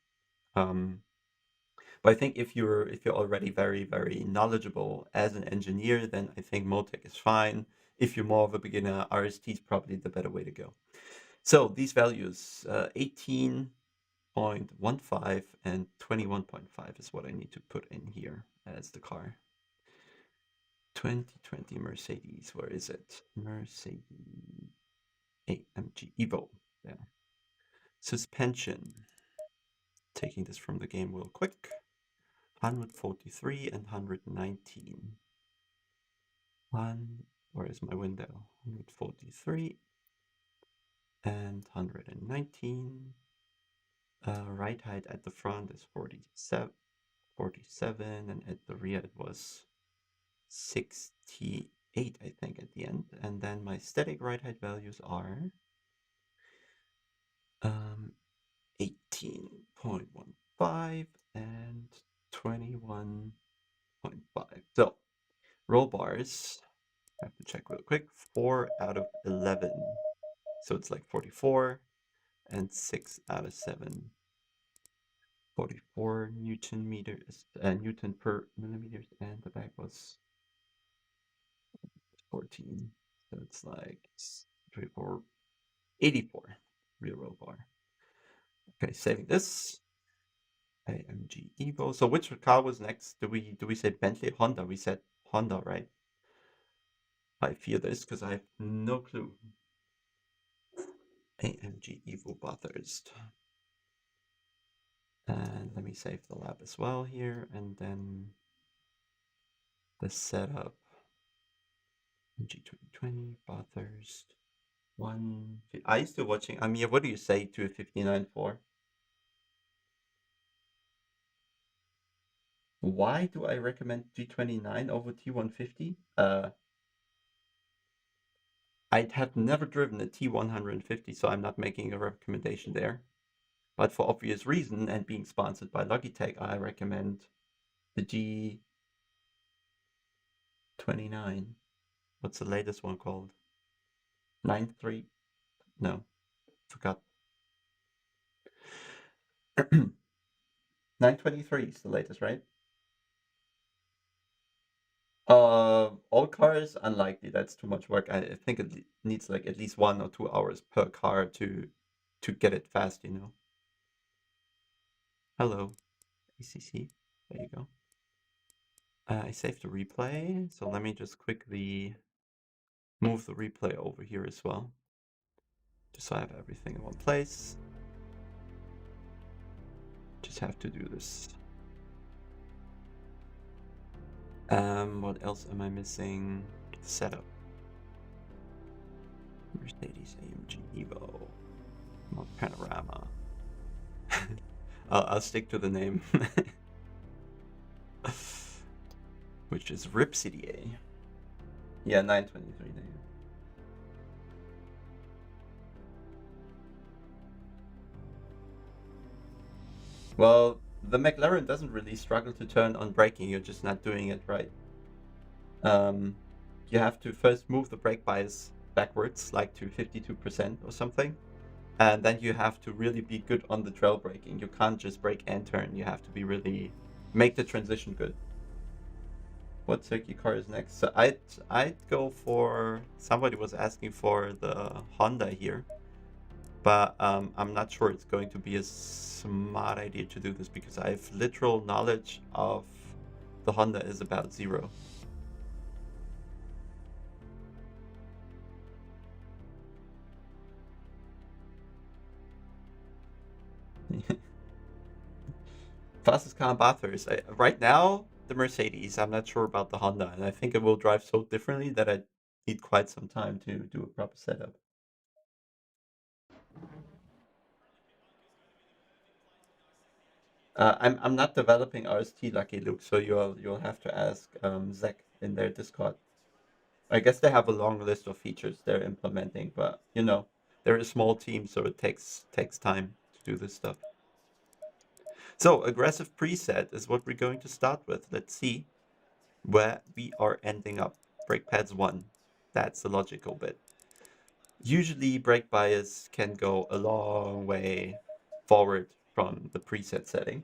But I think if you're already very knowledgeable as an engineer, then I think Motec is fine. If you're more of a beginner, RST is probably the better way to go. So these values, 18.15 and 21.5 is what I need to put in here as the car. 2020 Mercedes, where is it? Mercedes AMG Evo. There. Suspension. Taking this from the game real quick. 143 and 119. Where is my window? 143 and 119. Right height at the front is 47, and at the rear it was 68, I think, at the end. And then my static right height values are 18.15 and 21.5. So roll bars, I have to check real quick, 4 out of 11. So it's like 44 and 6 out of 7. 44 Newton meters, Newton per millimeters, and the back was 14. So it's like 34, 84 real roll bar. Okay, saving this. AMG Evo. So which car was next? Do we say Bentley, Honda? We said Honda, right? I fear this because I have no clue. AMG Evo Bathurst. And let me save the lab as well here, and then the setup. AMG 2020 Bathurst. Are you still watching? Amir, what do you say to a 59.4? Why do I recommend G29 over T150? I have never driven a T150, so I'm not making a recommendation there. But for obvious reason and being sponsored by Logitech, I recommend the G29. What's the latest one called? 93? No, forgot. 923 is the latest, right? All cars, unlikely. That's too much work. I think it needs like at least 1 or 2 hours per car to get it fast, you know. Hello, ACC. There you go. I saved the replay, so let me just quickly move the replay over here as well, just so I have everything in one place. Just have to do this. What else am I missing? Setup. Mercedes AMG Evo. Panorama. I'll stick to the name. Which is Ripsody A. Yeah, 923 name. Well, the McLaren doesn't really struggle to turn on braking, you're just not doing it right. You have to first move the brake bias backwards, like to 52% or something. And then you have to really be good on the trail braking. You can't just brake and turn. You have to be really make the transition good. What circuit car is next? So I'd go for, somebody was asking for the Honda here, but I'm not sure it's going to be a smart idea to do this because I have literal knowledge of the Honda is about 0. Fastest car in Bathurst. Right now, the Mercedes. I'm not sure about the Honda, and I think it will drive so differently that I need quite some time to do a proper setup. I'm not developing RST, Lucky Luke, so you'll have to ask Zach in their Discord. I guess they have a long list of features they're implementing, but you know, they're a small team, so it takes time to do this stuff. So aggressive preset is what we're going to start with. Let's see where we are ending up. Brake pads 1. That's the logical bit. Usually brake bias can go a long way forward from the preset setting.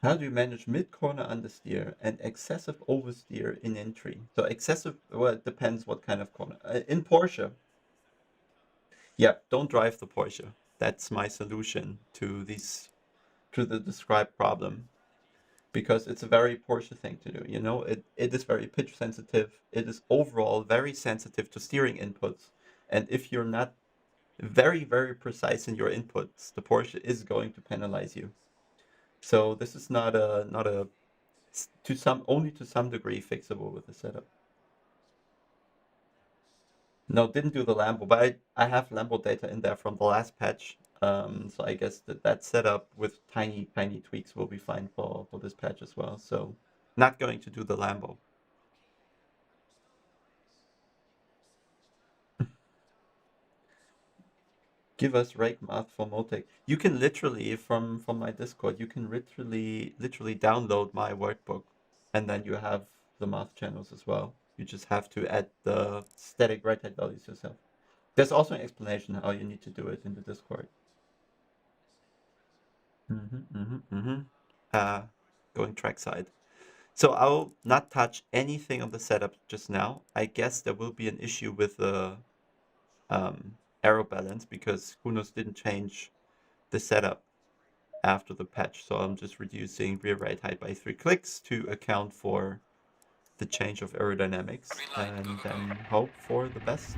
How do you manage mid-corner understeer and excessive oversteer in entry? So excessive, well, it depends what kind of corner. In Porsche, yeah, don't drive the Porsche. That's my solution to the described problem. Because it's a very Porsche thing to do. You know, it is very pitch sensitive. It is overall very sensitive to steering inputs. And if you're not very, very precise in your inputs, the Porsche is going to penalize you. So this is not a to some only to some degree fixable with the setup. No, didn't do the Lambo, but I have Lambo data in there from the last patch. So I guess that setup with tiny tweaks will be fine for this patch as well. So not going to do the Lambo. Give us rake math for Motec. You can literally from my Discord, you can literally download my workbook, and then you have the math channels as well. You just have to add the static right height values yourself. There's also an explanation how you need to do it in the Discord. Uh, Going trackside. So I'll not touch anything on the setup just now. I guess there will be an issue with the aero balance because Kunos didn't change the setup after the patch. So I'm just reducing rear right height by 3 clicks to account for the change of aerodynamics and then hope for the best.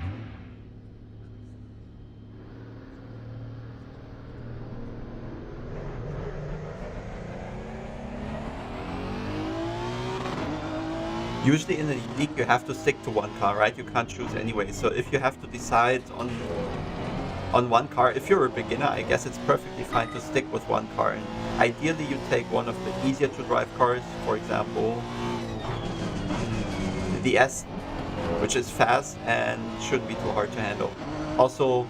Usually in a league you have to stick to one car, right? You can't choose anyway. So if you have to decide on one car, if you're a beginner, I guess it's perfectly fine to stick with one car. And ideally you take one of the easier to drive cars, for example, the S, which is fast and shouldn't be too hard to handle. Also,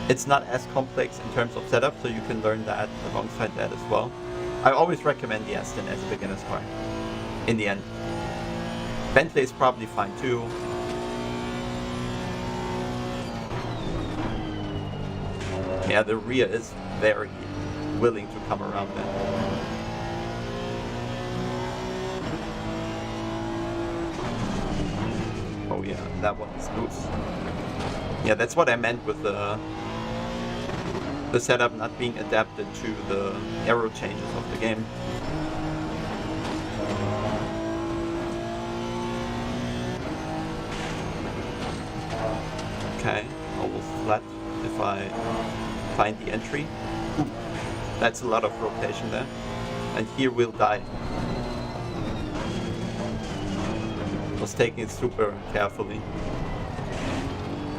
it's not as complex in terms of setup, so you can learn that alongside that as well. I always recommend the Aston as a beginner's car, in the end. Bentley is probably fine too. Yeah, the rear is very willing to come around that. Oh yeah, that one is loose. Yeah, that's what I meant with the setup not being adapted to the aero changes of the game. Okay, almost flat if I find the entry. Ooh, that's a lot of rotation there. And here we'll die. Was taking it super carefully.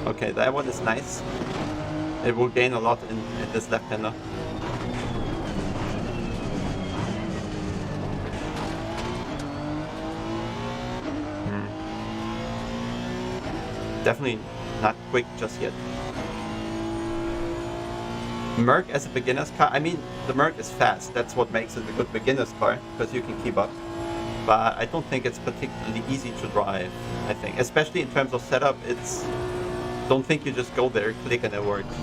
Okay, that one is nice. It will gain a lot in this left-hander. Definitely not quick just yet. Merc as a beginner's car, I mean, the Merc is fast. That's what makes it a good beginner's car, because you can keep up. But I don't think it's particularly easy to drive, I think. Especially in terms of setup, it's... Don't think you just go there, click, and it works.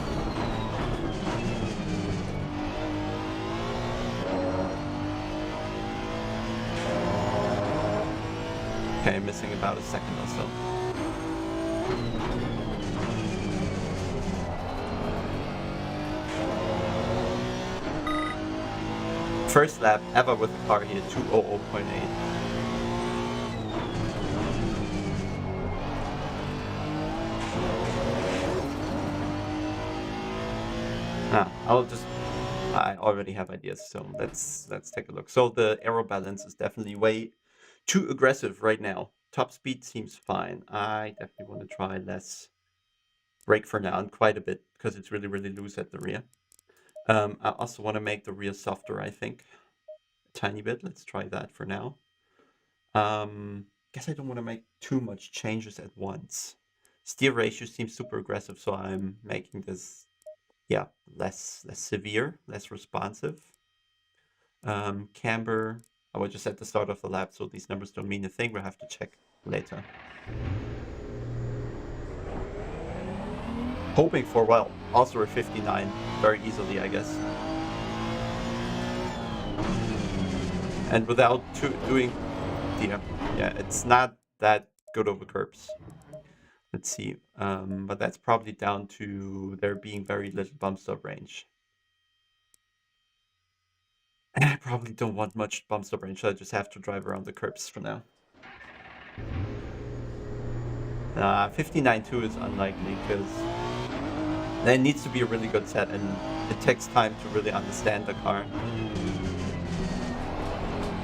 Okay, missing about a second or so. First lap ever with the car here, 2:00.8. I already have ideas, so let's take a look. So the aero balance is definitely way too aggressive right now. Top speed seems fine. I definitely want to try less brake for now, and quite a bit, because it's really, really loose at the rear. I also want to make the rear softer, I think. A tiny bit. Let's try that for now. Guess I don't want to make too much changes at once. Steer ratio seems super aggressive, so I'm making this, yeah, less severe, less responsive. Camber, I was just at the start of the lap, so these numbers don't mean a thing. We'll have to check later. Hoping for, well, also a 59 very easily, I guess. And without doing, yeah, it's not that good over curbs. Let's see, but that's probably down to there being very little bump stop range. And I probably don't want much bump stop range, so I just have to drive around the curbs for now. 59.2 is unlikely, because there needs to be a really good set, and it takes time to really understand the car.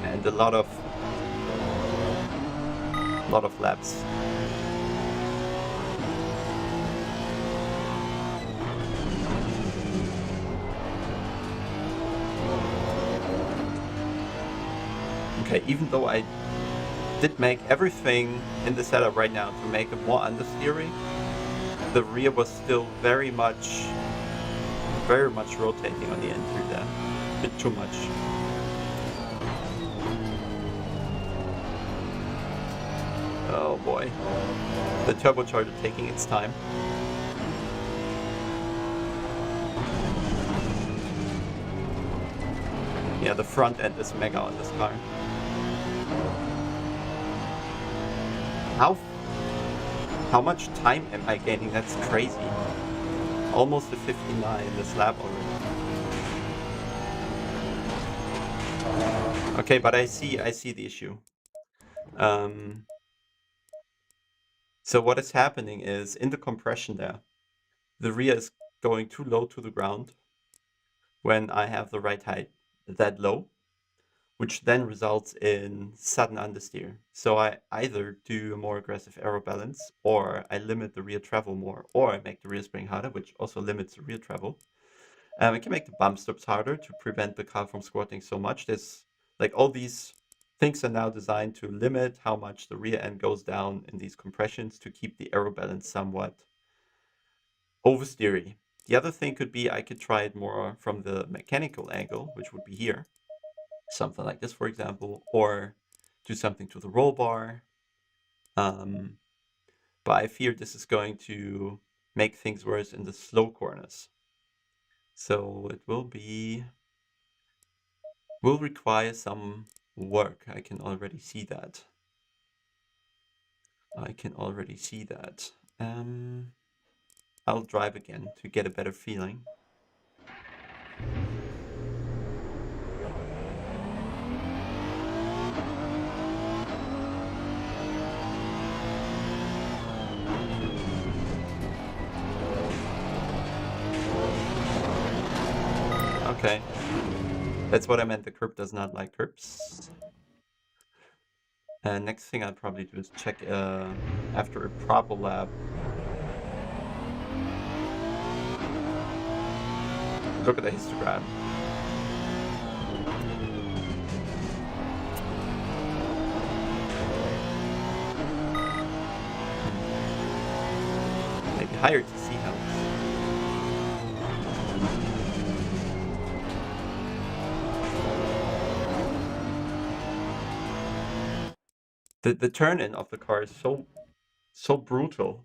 And a lot of laps. Okay, even though I did make everything in the setup right now to make it more understeering, the rear was still very much rotating on the entry there. A bit too much. Oh boy. The turbocharger taking its time. Yeah, the front end is mega on this car. How much time am I gaining? That's crazy. Almost a 59 in this lap already. Okay, but I see the issue. So what is happening is, in the compression there, the rear is going too low to the ground when I have the right height that low. which then results in sudden understeer. So I either do a more aggressive aero balance, or I limit the rear travel more, or I make the rear spring harder, which also limits the rear travel. I can make the bump stops harder to prevent the car from squatting so much. There's like all these things are now designed to limit how much the rear end goes down in these compressions to keep the aero balance somewhat oversteery. The other thing could be I could try it more from the mechanical angle, which would be here. Something like this, for example, or do something to the roll bar. But I fear this is going to make things worse in the slow corners. So it will require some work. I can already see that. I'll drive again to get a better feeling. Okay. That's what I meant. The curb does not like curbs. Next thing I'll probably do is check after a proper lap. Look at the histogram. Maybe higher to see how. The turn-in of the car is so brutal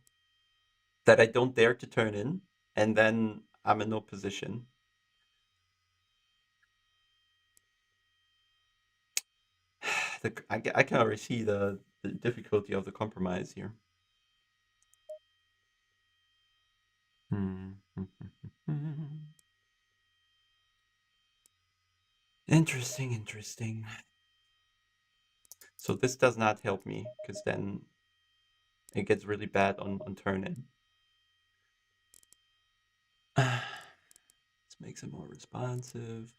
that I don't dare to turn in, and then I'm in no position. I can already see the difficulty of the compromise here. Interesting. So this does not help me, because then it gets really bad on turn-in. Let's make it more responsive.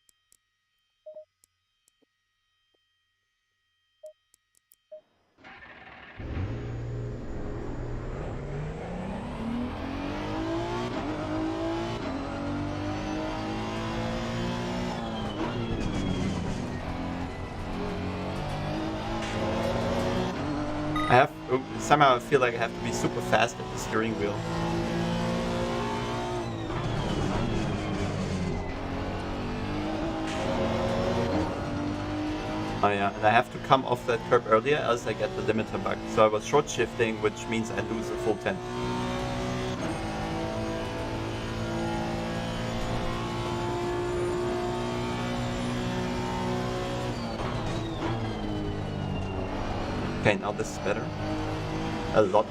Somehow I feel like I have to be super fast at the steering wheel. Oh yeah, and I have to come off that curb earlier, else I get the limiter bug. So I was short shifting, which means I lose a full 10. Okay, now this is better. A lot.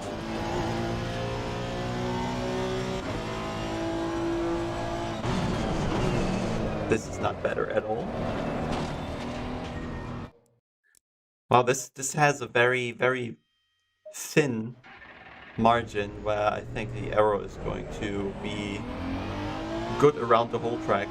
This is not better at all. Wow, this has a very, very thin margin where I think the aero is going to be good around the whole track.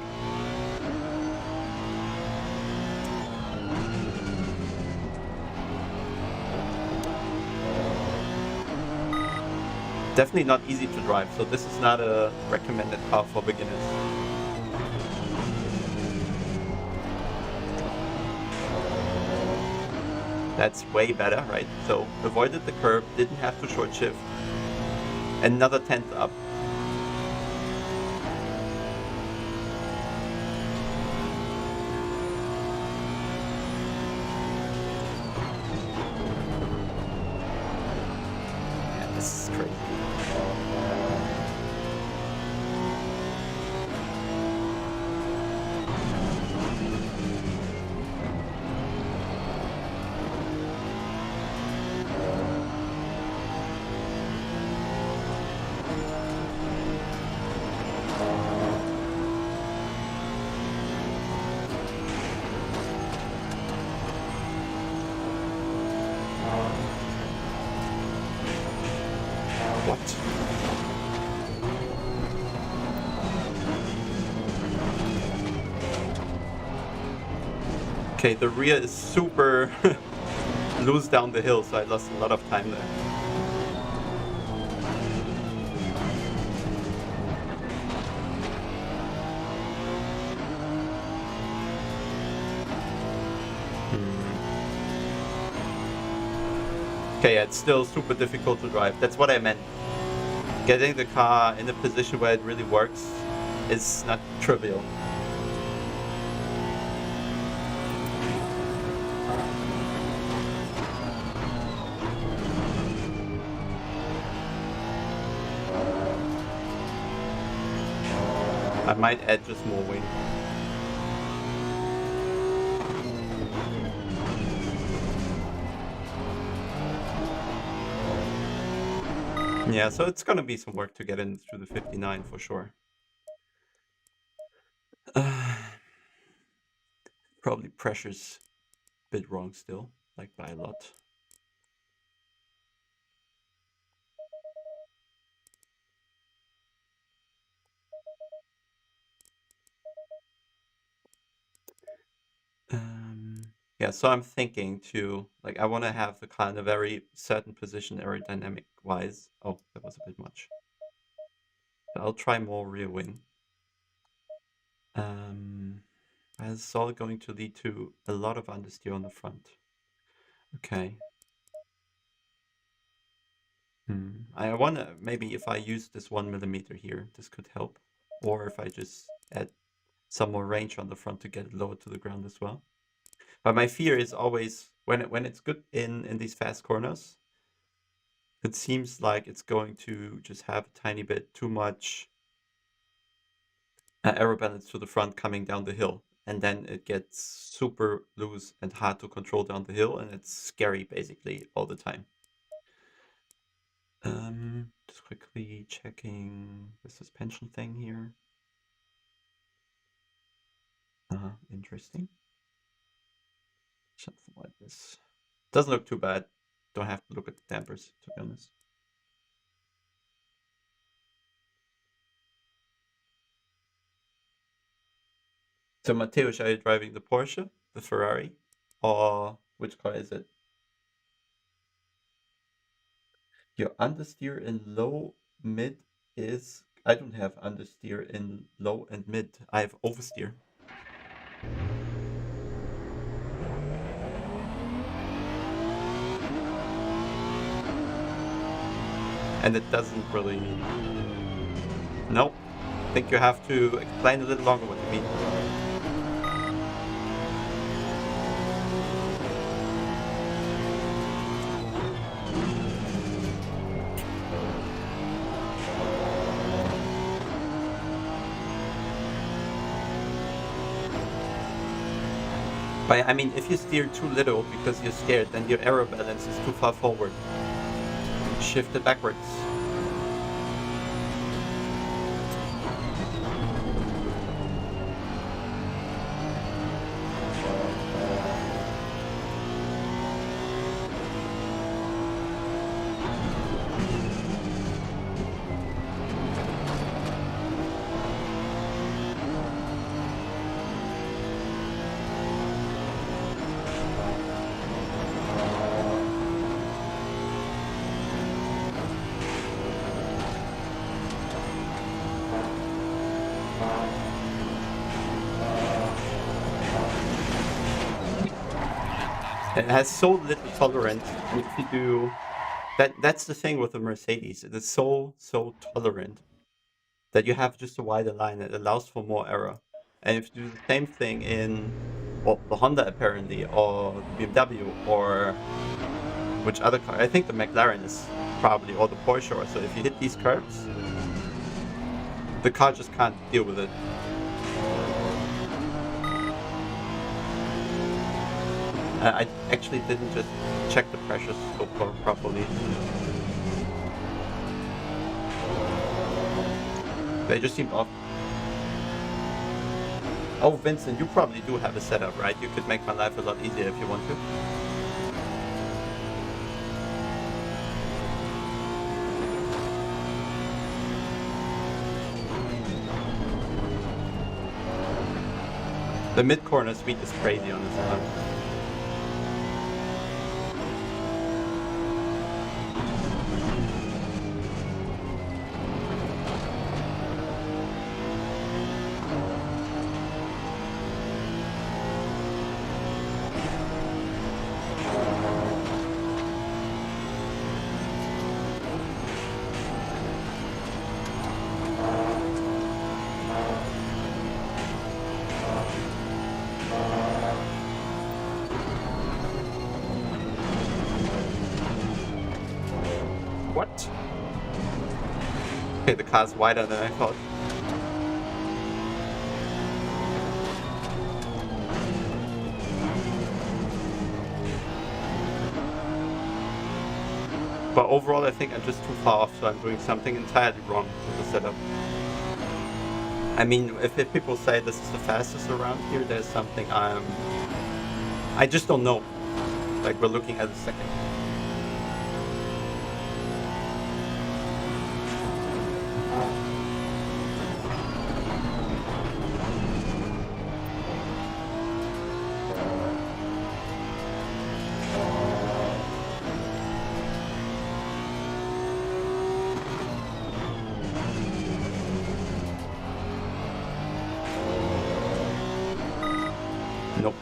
Definitely not easy to drive, so this is not a recommended car for beginners. That's way better, right? So avoided the curb, didn't have to short shift. Another 10th up. Yeah, this is crazy. Okay, the rear is super loose down the hill, so I lost a lot of time there. Okay, yeah, it's still super difficult to drive. That's what I meant. Getting the car in a position where it really works is not trivial. I might add just more wing. Yeah, so it's gonna be some work to get in through the 59 for sure. Probably pressure's a bit wrong still, like by a lot. Yeah, so I'm thinking to, like, I want to have the car in a very certain position aerodynamic wise. Oh, that was a bit much. So I'll try more rear wing. It's all going to lead to a lot of understeer on the front. Okay. I wonder maybe if I use this 1 millimeter here, this could help. Or if I just add some more range on the front to get it lower to the ground as well. But my fear is always when it's good in these fast corners, it seems like it's going to just have a tiny bit too much aero balance to the front coming down the hill. And then it gets super loose and hard to control down the hill, and it's scary basically all the time. Just quickly checking the suspension thing here. Interesting. Something like this. Doesn't look too bad. Don't have to look at the dampers, to be honest. So Mateusz, are you driving the Porsche, the Ferrari, or which car is it? Your understeer in low mid is, I don't have understeer in low and mid. I have oversteer. And it doesn't really. Nope. I think you have to explain a little longer what you mean. But I mean, if you steer too little because you're scared, then your aero balance is too far forward. Shift it backwards. It has so little tolerance. If you do that's the thing with the Mercedes. It is so tolerant that you have just a wider line. It allows for more error. And if you do the same thing in, well, the Honda apparently, or the BMW, or which other car? I think the McLaren is probably, or the Porsche. Or so if you hit these curves, the car just can't deal with it. I actually didn't just check the pressures so far properly. They just seemed off. Oh, Vincent, you probably do have a setup, right? You could make my life a lot easier if you want to. The mid corner speed is crazy on this car. What? Okay, the car's wider than I thought. But overall, I think I'm just too far off, so I'm doing something entirely wrong with the setup. I mean, if people say this is the fastest around here, there's something I just don't know. Like, we're looking at a second. Nope.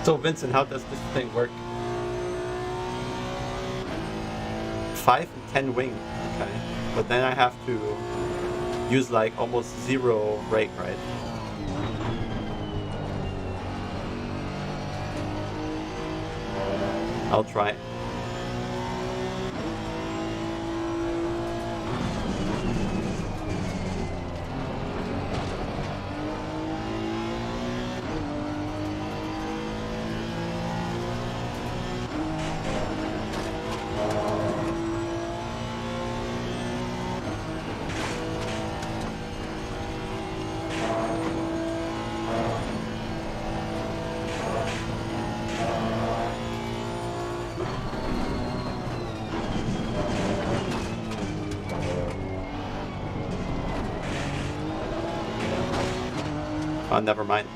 So Vincent, how does this thing work? 5 and 10 wing, okay. But then I have to use like almost 0 rake, right? I'll try. Oh, never mind.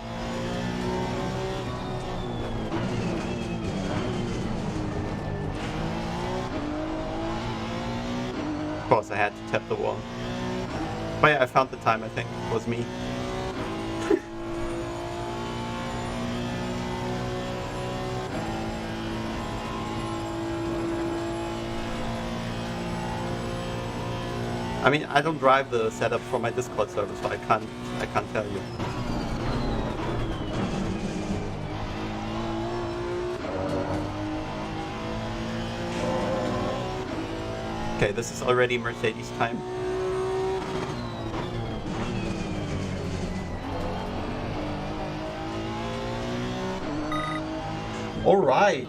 Of course, I had to tap the wall. But yeah, I found the time, I think. It was me. I mean, I don't drive the setup from my Discord server, so I can't tell you. Okay, this is already Mercedes time. All right.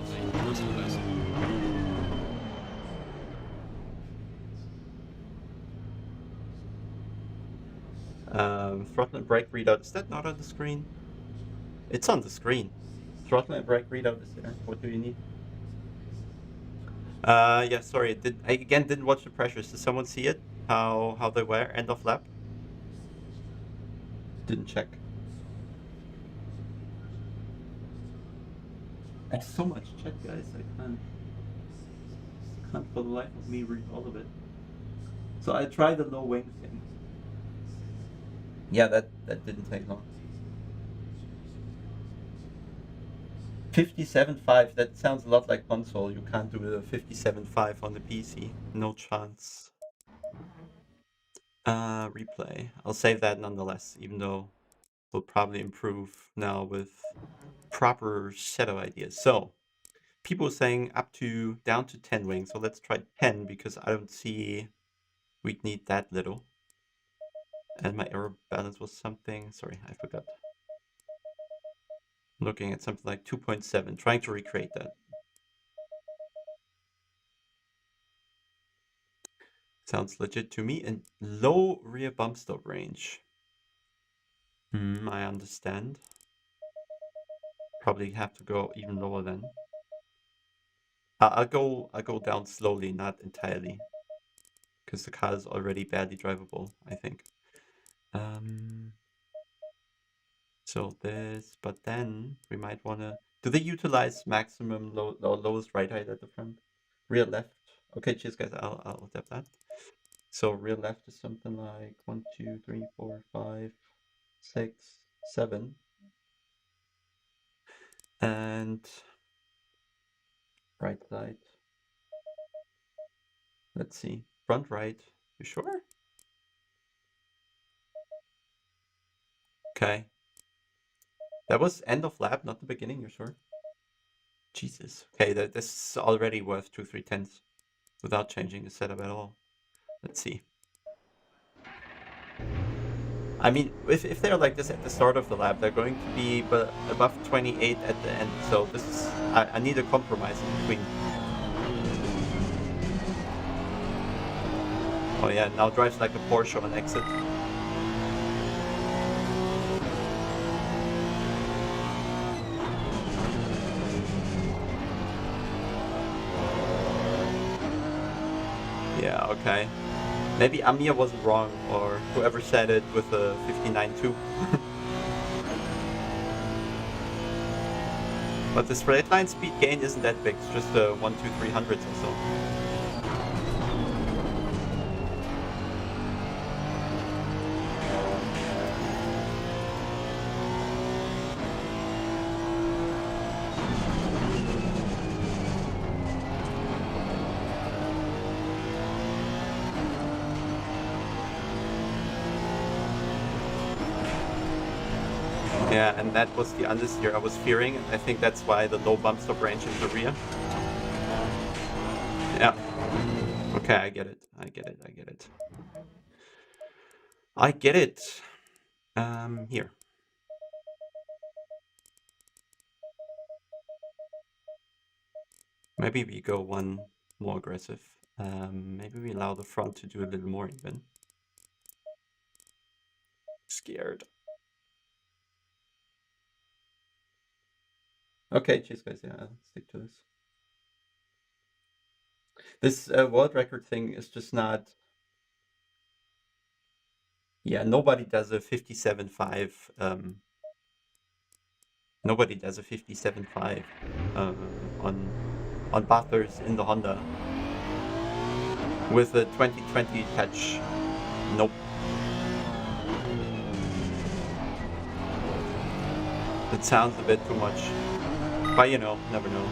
Throttle and brake readout. Is that not on the screen? It's on the screen. Throttle and brake readout is there. What do you need? Yeah, sorry. I again didn't watch the pressures. Did someone see it? How they were end of lap? Didn't check. I have so much chat, guys. I can't for the life of me read all of it. So I tried the low wing thing. Yeah, that didn't take long. 57.5, that sounds a lot like console. You can't do the 57.5 on the PC. No chance. Replay. I'll save that nonetheless, even though we'll probably improve now with proper shadow ideas. So, people saying down to 10 wings. So let's try 10 because I don't see we'd need that little. And my error balance was something, sorry, I forgot. Looking at something like 2.7, trying to recreate that. Sounds legit to me. And low rear bump stop range. I understand. probably have to go even lower then. I'll go down slowly, not entirely, because the car is already badly drivable, I think. So this, but then we might want to. Do they utilize maximum lowest right height at the front? Rear left. Okay, cheers, guys. I'll tap that. So rear left is something like 1, 2, 3, 4, 5, 6, 7, and right side. Let's see. Front right. You sure? Okay. That was end of lap, not the beginning. You're sure? Jesus. Okay, this is already worth 2, 3 tenths without changing the setup at all. Let's see. I mean, if they're like this at the start of the lap, they're going to be above 28 at the end. So this is, I need a compromise in between. Oh yeah, now drives like a Porsche on exit. Yeah, okay. Maybe Amir wasn't wrong, or whoever said it with a 59.2. But the straight line speed gain isn't that big. It's just 1, 2, 3 hundredths or so. Yeah, and that was the understeer I was fearing. I think that's why the low bump stop range in the rear. Yeah. Okay, I get it. I get it. I get it. I get it. Here. Maybe we go one more aggressive. Maybe we allow the front to do a little more even. Scared. Okay, cheers guys, yeah, I'll stick to this. This world record thing is just not... Yeah, nobody does a 57.5. Nobody does a 57.5 on Bathurst in the Honda with a 2020 patch. Nope. It sounds a bit too much, but you know, never know.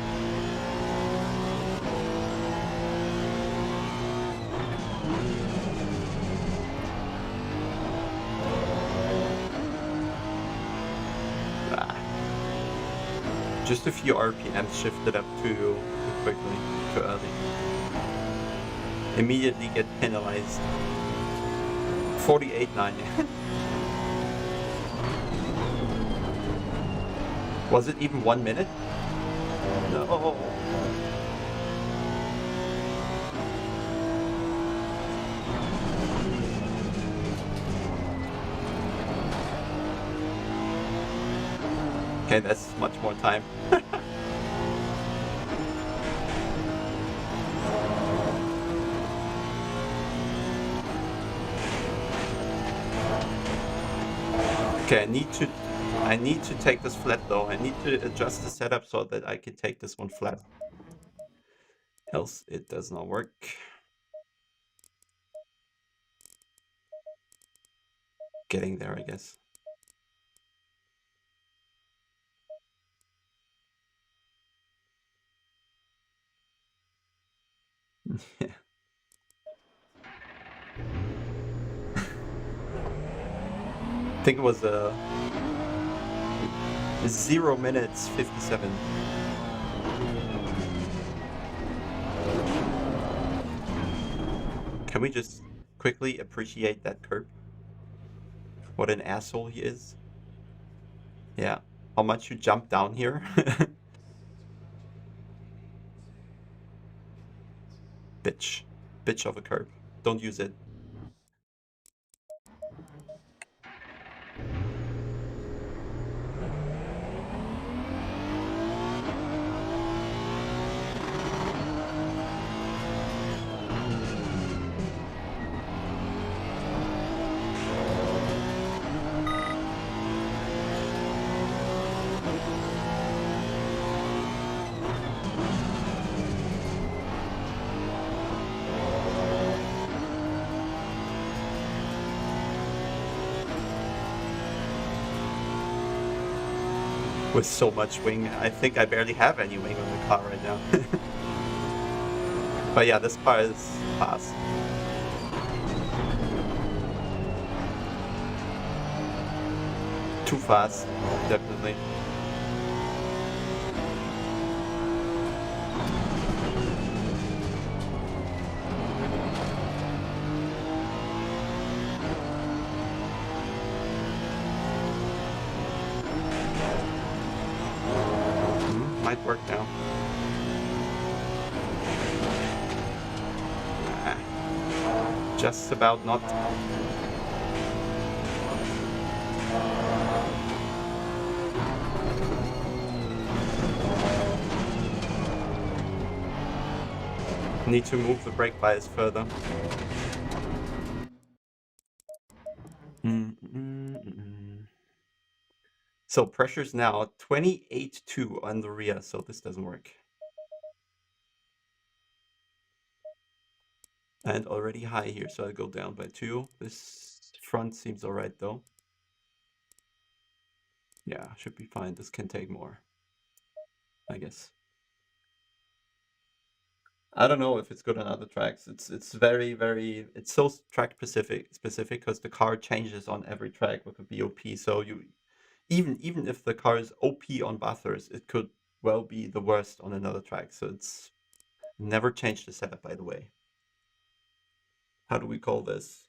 Just a few RPMs shifted up too quickly, too early. Immediately get penalized. 48.9. Was it even 1 minute? No. Okay, that's much more time. Okay, I need to take this flat though. I need to adjust the setup so that I can take this one flat. Else it does not work. Getting there, I guess. Yeah. I think it was 0 minutes 57. Can we just quickly appreciate that curb? What an asshole he is. Yeah. How much you jump down here? Bitch. Bitch of a curb. Don't use it. with so much wing. I think I barely have any wing on the car right now. But yeah, this car is fast. Too fast, definitely. Might work now. Just about not. Need to move the brake bias further. So pressure's now 28.2 on the rear, so this doesn't work. And already high here, so I go down by 2. This front seems alright though. Yeah, should be fine. This can take more, I guess. I don't know if it's good on other tracks. It's very, very, it's so track specific because the car changes on every track with a BOP. So you even if the car is OP on Bathurst, it could well be the worst on another track. So it's never changed the setup, by the way. How do we call this?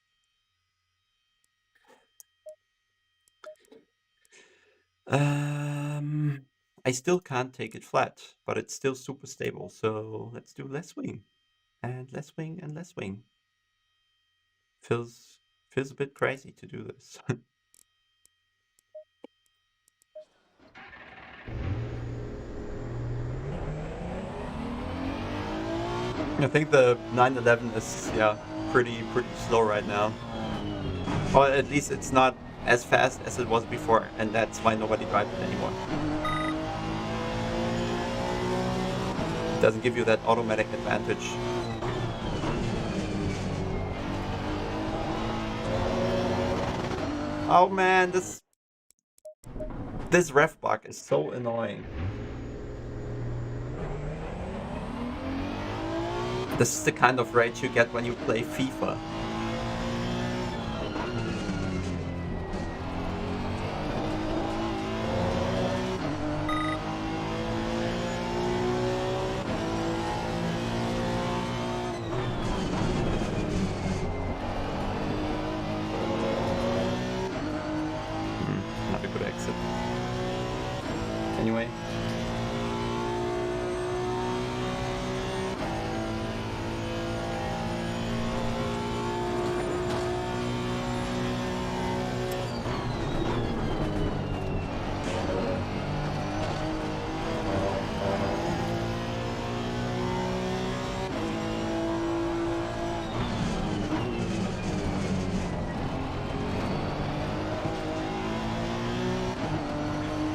I still can't take it flat, but it's still super stable. So let's do less wing and less wing and less wing. Feels a bit crazy to do this. I think the 911 is pretty slow right now. Or at least it's not as fast as it was before, and that's why nobody drives it anymore. It doesn't give you that automatic advantage. Oh man, this ref bug is so annoying. This is the kind of rage you get when you play FIFA. Not a good exit. Anyway.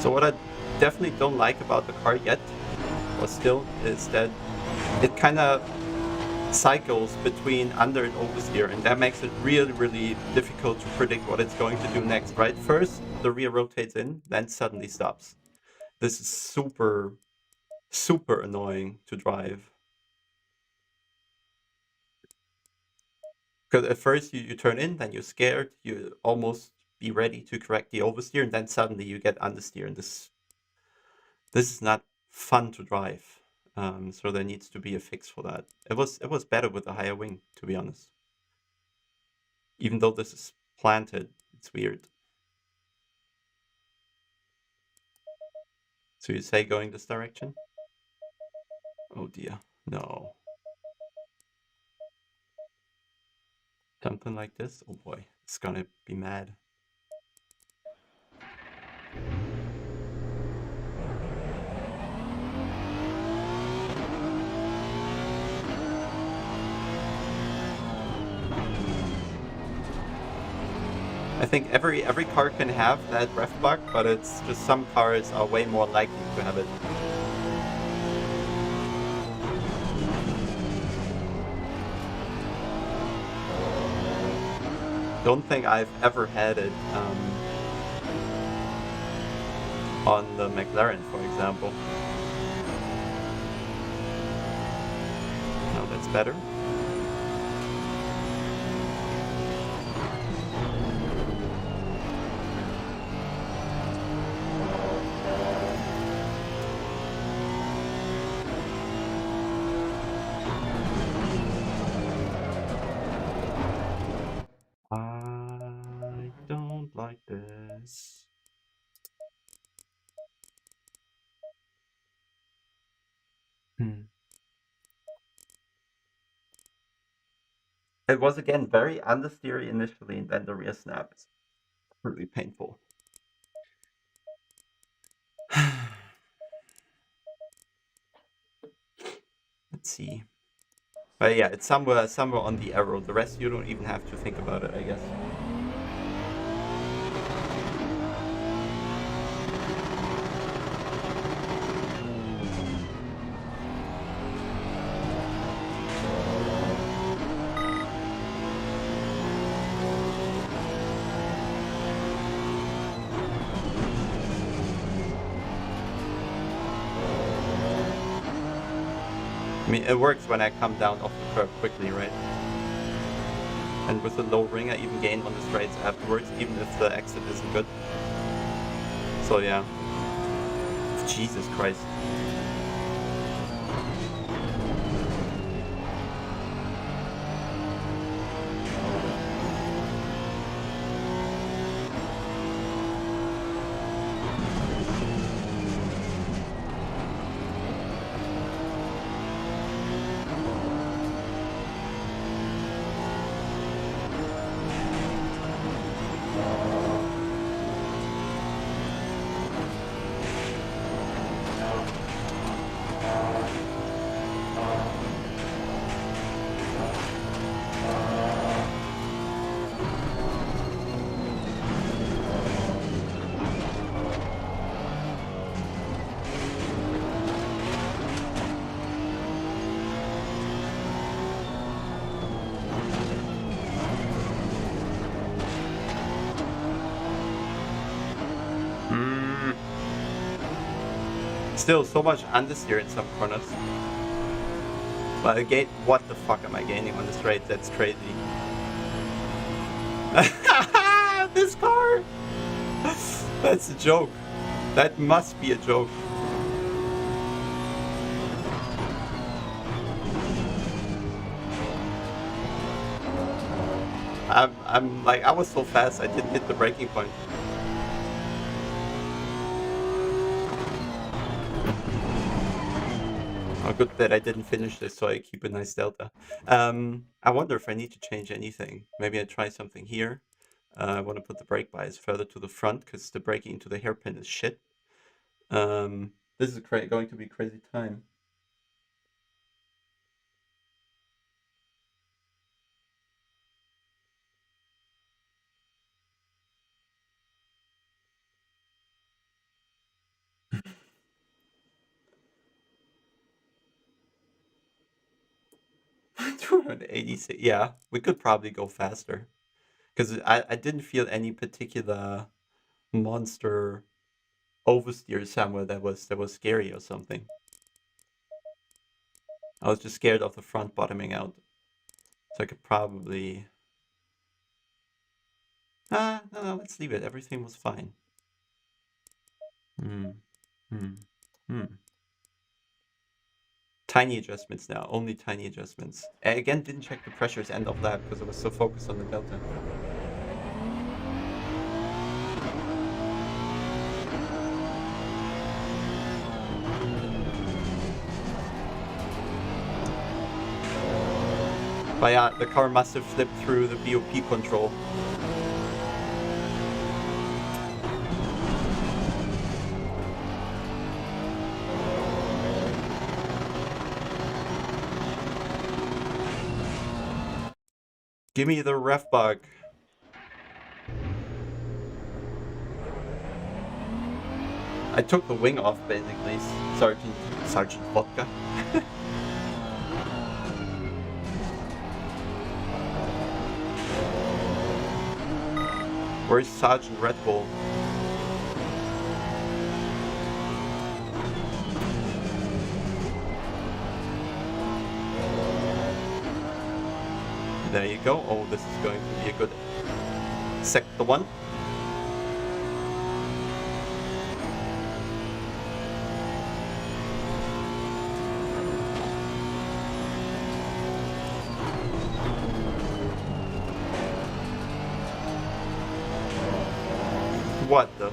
So what I definitely don't like about the car yet, or still, is that it kind of cycles between under and oversteer, and that makes it really, really difficult to predict what it's going to do next, right? First, the rear rotates in, then suddenly stops. This is super, super annoying to drive. Because at first you turn in, then you're scared, you almost be ready to correct the oversteer, and then suddenly you get understeer, and this is not fun to drive. So there needs to be a fix for that. It was better with a higher wing, to be honest. Even though this is planted, it's weird. So you say going this direction? Oh dear, no. Something like this? Oh boy, it's gonna be mad. I think every car can have that ref bug, but it's just some cars are way more likely to have it. Don't think I've ever had it. on the McLaren, for example. Now that's better. I don't like this. It was again very understeery initially, and then the rear snap is really painful. Let's see. But yeah, it's somewhere on the arrow. The rest you don't even have to think about it, I guess. I mean, it works when I come down off the curb quickly, right? And with the low ring, I even gain on the straights afterwards, even if the exit isn't good. So yeah. Jesus Christ. Still so much understeer in some corners. But again, what the fuck am I gaining on the straight? That's crazy. This car! That's a joke. That must be a joke. I'm like, I was so fast I didn't hit the braking point. Oh, good that I didn't finish this, so I keep a nice delta. I wonder if I need to change anything. Maybe I try something here. I want to put the brake bias further to the front because the braking into the hairpin is shit. This is going to be a crazy time. Yeah, we could probably go faster. Because I didn't feel any particular monster oversteer somewhere that was scary or something. I was just scared of the front bottoming out. So I could probably... no, let's leave it. Everything was fine. Tiny adjustments now, only tiny adjustments. I again didn't check the pressures end of lap because I was so focused on the delta. But yeah, the car must have slipped through the BOP control. Give me the ref bug. I took the wing off basically, Sergeant Vodka. Where's Sergeant Red Bull? There you go. Oh, this is going to be a good sector one. What the?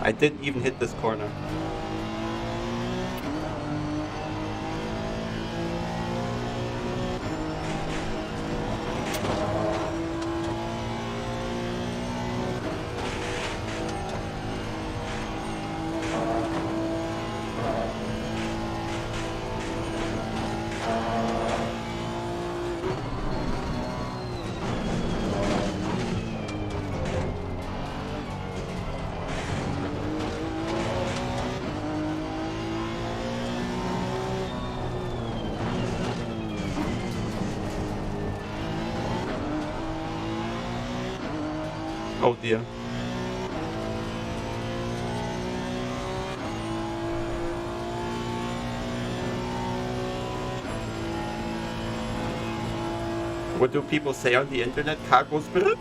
I didn't even hit this corner. Oh dear. What do people say on the internet? Cargos bitte?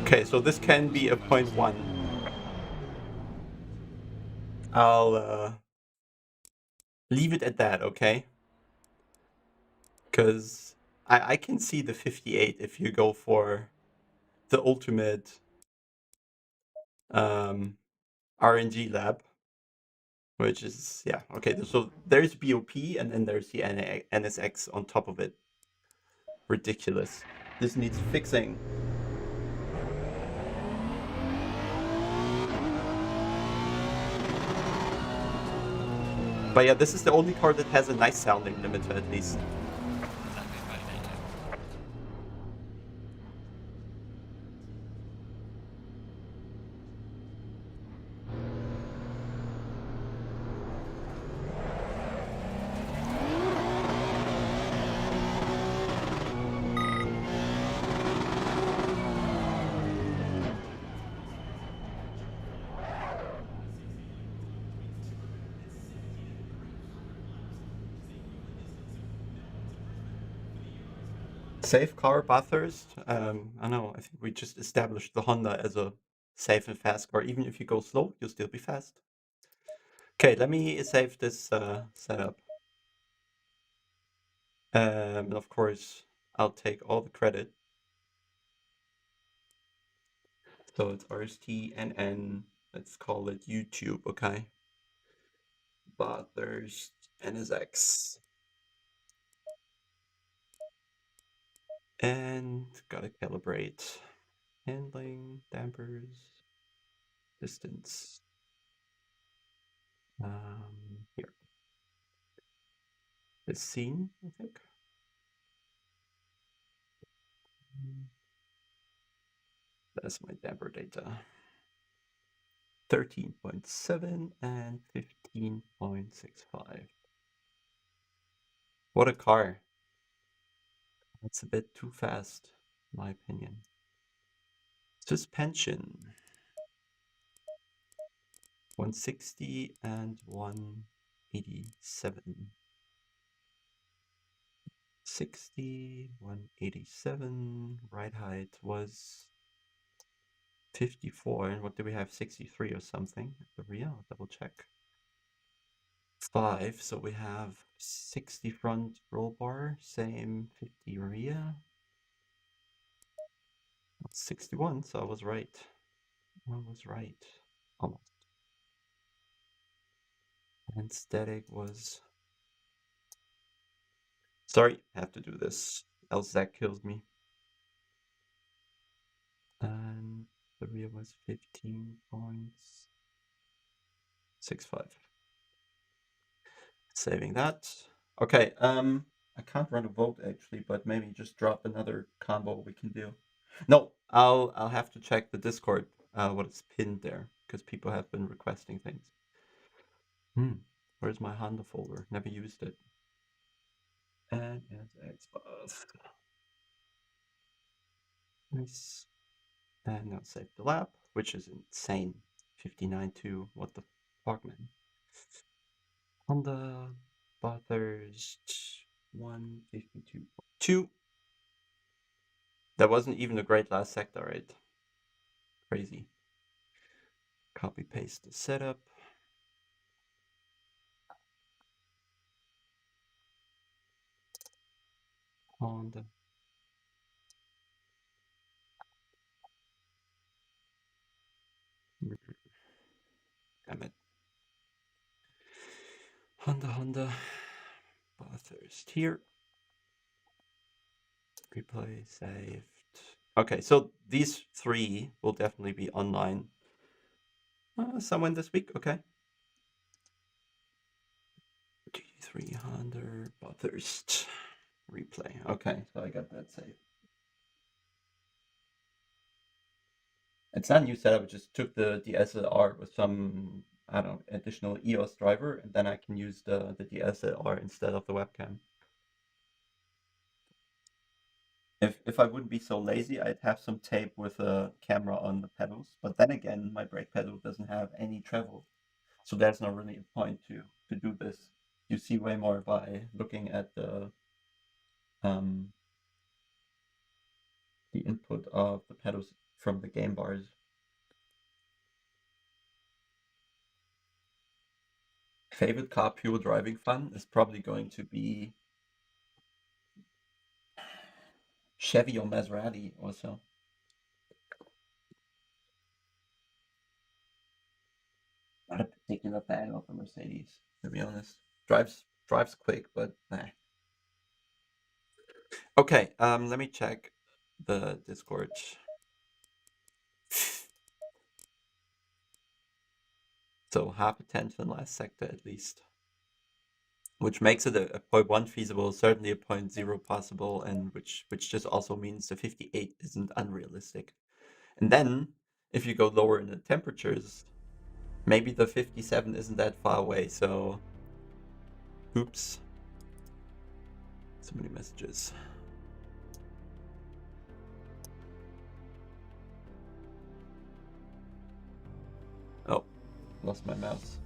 Okay, so this can be a 0.1. I'll leave it at that, okay? Because I can see the 58 if you go for the ultimate RNG lab, which is, yeah, okay. So there's BOP and then there's the NSX on top of it. Ridiculous. This needs fixing. But yeah, this is the only car that has a nice sounding limiter at least. Safe car, Bathurst. I know. I think we just established the Honda as a safe and fast car. Even if you go slow, you'll still be fast. Okay, let me save this setup. And of course, I'll take all the credit. So it's RST let's call it YouTube, okay? Bathurst NSX. And gotta calibrate handling, dampers, distance. Here. This scene, I think. That's my damper data. 13.7 and 15.65. What a car. That's a bit too fast, in my opinion. Suspension. 160 and 187. 60, 187. Ride height was 54. And what do we have? 63 or something at the rear? I'll double check. 5. So we have 60 front roll bar, same 50 rear. 61, so I was right. I was right. Almost. And static was... Sorry, I have to do this, else Zach kills me. And the rear was 15.65. Saving that. Okay, I can't run a vote actually, but maybe just drop another combo we can do. No, I'll have to check the Discord what is pinned there because people have been requesting things. Where's my Honda folder? Never used it. And Xbox. Nice. And now save the lab, which is insane. 59.2. What the fuck, man? Honda Bathurst 152.2. That wasn't even a great last sector, right? Crazy. Copy paste the setup. Honda. Damn it. Honda. Bathurst here. Replay saved. Okay, so these three will definitely be online somewhere this week. Okay. T300 Bathurst replay. Okay, so I got that saved. It's not a new setup. I just took the DSLR with some, I don't know, additional EOS driver, and then I can use the DSLR instead of the webcam. If I wouldn't be so lazy, I'd have some tape with a camera on the pedals. But then again, my brake pedal doesn't have any travel, so there's not really a point to do this. You see way more by looking at the input of the pedals from the game bars. Favorite car pure driving fun is probably going to be Chevy or Maserati also. Not a particular fan of a Mercedes, to be honest. Drives quick, but nah. Okay, let me check the Discord. So half attention last sector at least. Which makes it a 0.1 feasible, certainly a 0.0 possible, and which just also means the 58 isn't unrealistic. And then, if you go lower in the temperatures, maybe the 57 isn't that far away, so... Oops. So many messages. Oh, lost my mouse.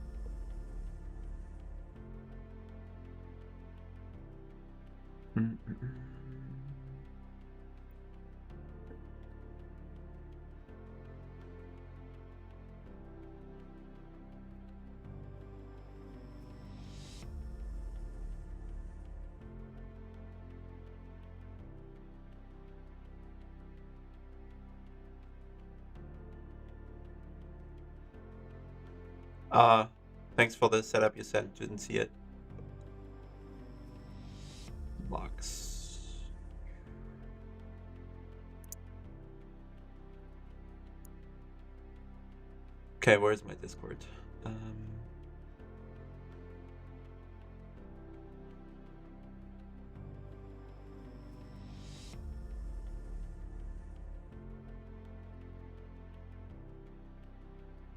Thanks for the setup you sent. Didn't see it. Box. Okay, where's my Discord?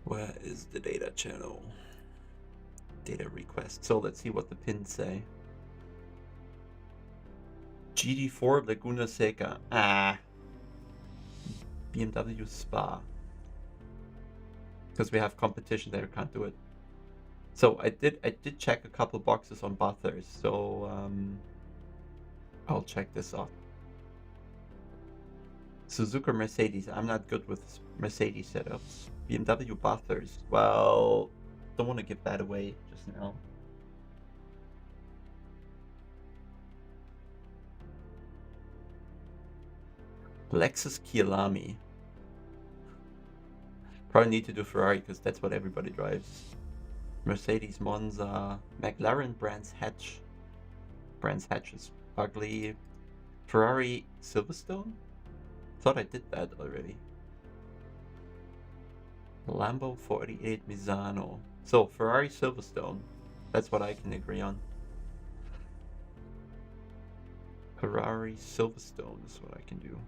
Where is the data channel? Data request. So let's see what the pins say. GD4 Laguna Seca. BMW Spa. Because we have competition there, can't do it. So I did check a couple boxes on Bathurst, so I'll check this off. Suzuki or Mercedes. I'm not good with Mercedes setups. BMW Bathurst. Well, don't want to give that away just now. Lexus Kialami. Probably need to do Ferrari because that's what everybody drives. Mercedes Monza. McLaren Brands Hatch. Brands Hatch is ugly. Ferrari Silverstone? Thought I did that already. Lambo 488 Misano. So Ferrari Silverstone. That's what I can agree on. Ferrari Silverstone is what I can do.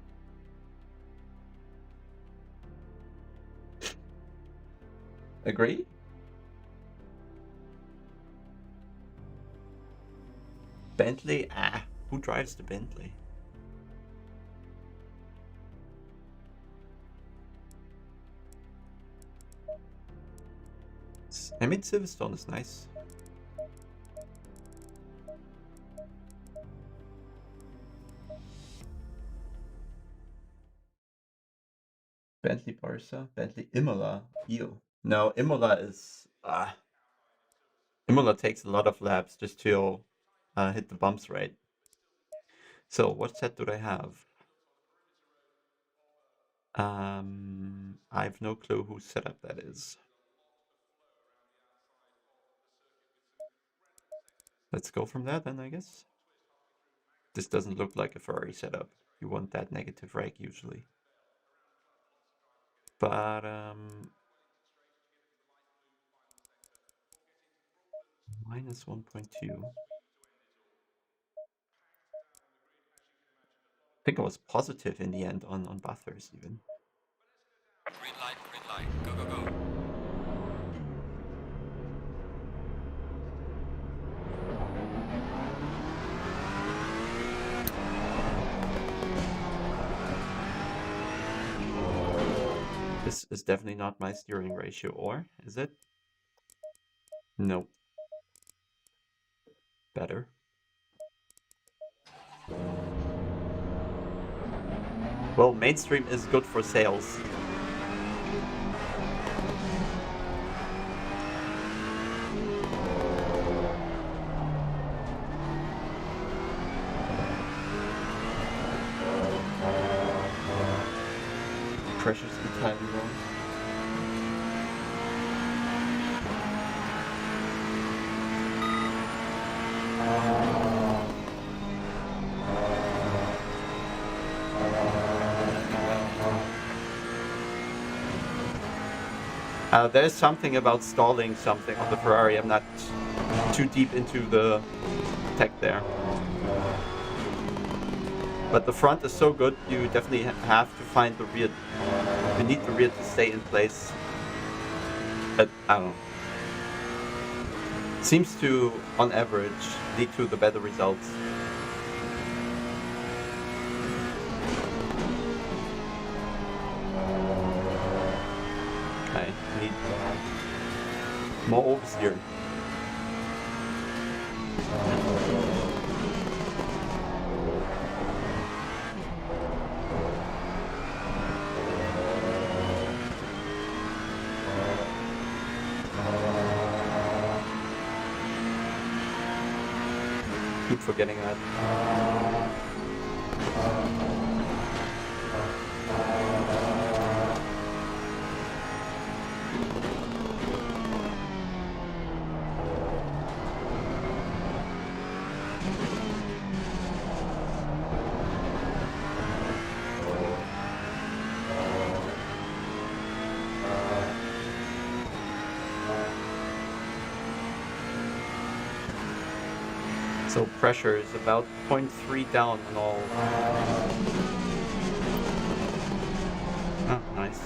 Agree? Bentley? Who drives the Bentley? I mean, Silverstone is nice. Bentley Barca, Bentley Imola, Eel. No, Imola is Imola takes a lot of laps just to hit the bumps right. So what set do they have? I've no clue whose setup that is. Let's go from there then, I guess. This doesn't look like a Ferrari setup. You want that negative rake usually. But minus 1.2. I think I was positive in the end on buffers even. Green light, go, go, go. This is definitely not my steering ratio, or is it? No. Better. Well, mainstream is good for sales. Pressure's entirely wrong. There's something about stalling something on the Ferrari. I'm not too deep into the tech there. But the front is so good, you definitely have to find the rear. You need the rear to stay in place. But I don't know. Seems to, on average, lead to the better results. Okay, need more oversteer. Keep forgetting that. So pressure is about 0.3 down on all. Oh, nice.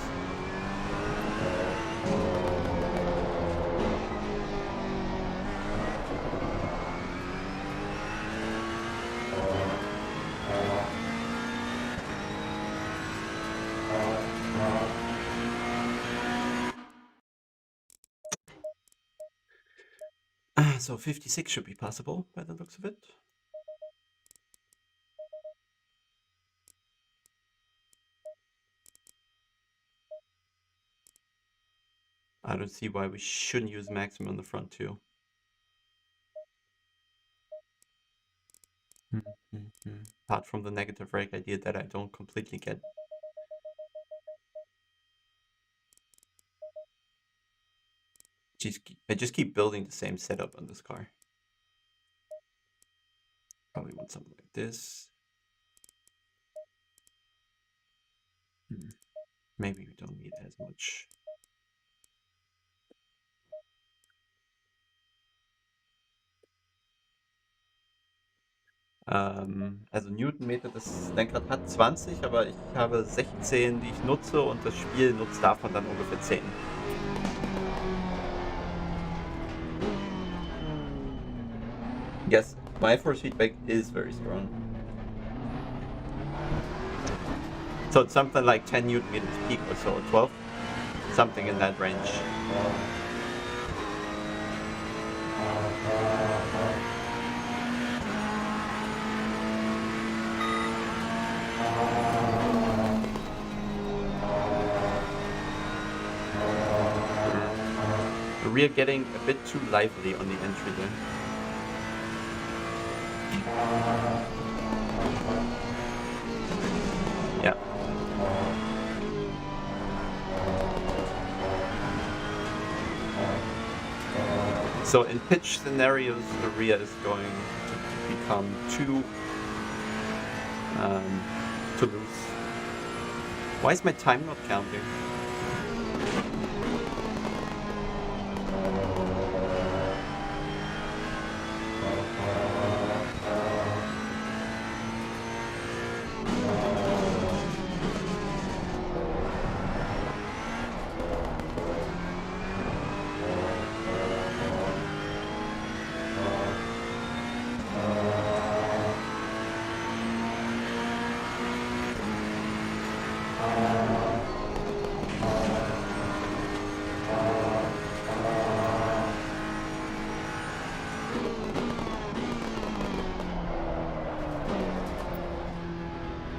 So 56 should be possible by the looks of it. I don't see why we shouldn't use maximum on the front too. Apart from the negative rake idea that I don't completely get. I just keep building the same setup on this car. Probably want something like this. Maybe we don't need as much. Also Newtonmeter, das Lenkrad hat 20, aber ich habe 16, die ich nutze und das Spiel nutzt davon dann ungefähr 10. Yes, my force feedback is very strong. So it's something like 10 Newton meters peak or so, 12? Something in that range. The rear getting a bit too lively on the entry there. Yeah. So in pitch scenarios, the rear is going to become too loose. Why is my time not counting?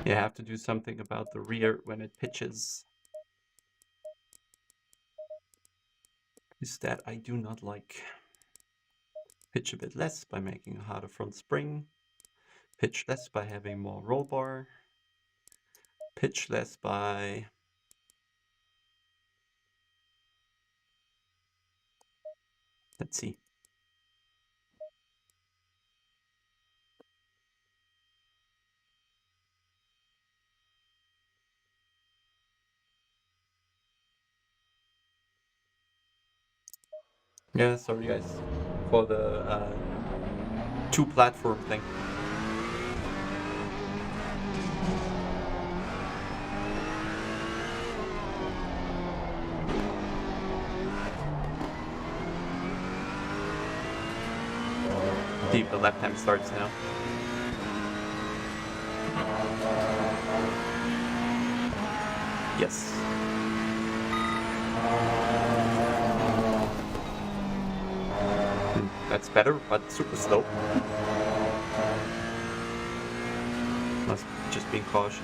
You have to do something about the rear when it pitches. Is that I do not like. Pitch a bit less by making a harder front spring. Pitch less by having more roll bar. Pitch less by let's see. Yeah, sorry guys for the two platform thing. See if the lap time starts now. Yes. That's better, but super slow. Must just be cautious.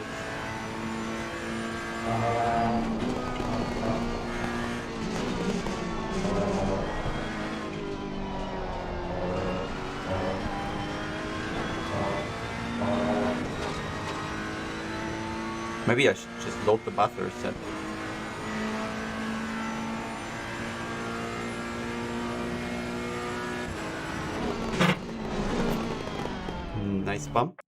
Maybe I should just load the buffer set. Nice bump.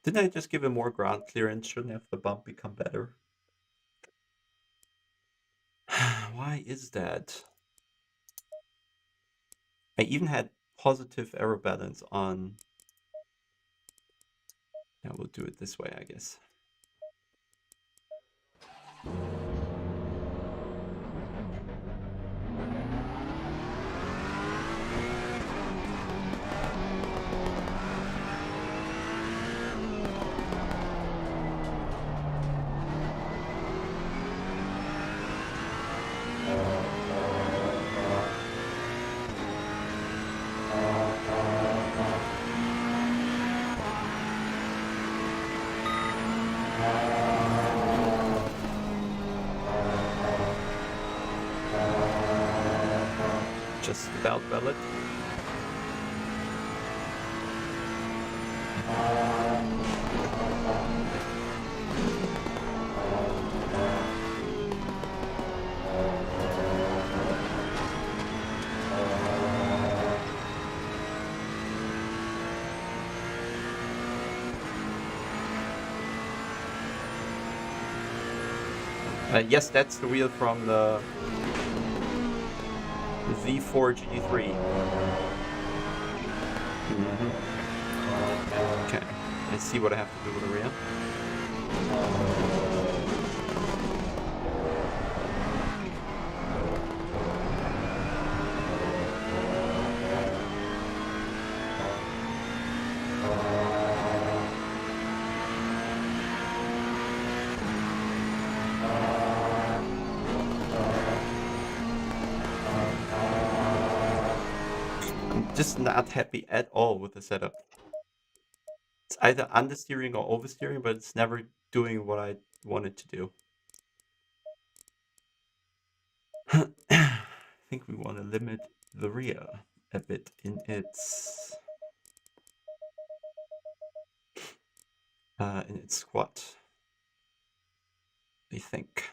Didn't I just give him more ground clearance? Shouldn't have the bump become better? Why is that? I even had positive aero balance on. Yeah, we'll do it this way, I guess. Just without valid. Yes, that's the wheel from the V4 GT3. Okay, I see what I have to do with the rear. I'm just not happy at all with the setup. It's either understeering or oversteering, but it's never doing what I want it to do. I think we want to limit the rear a bit in its squat, I think.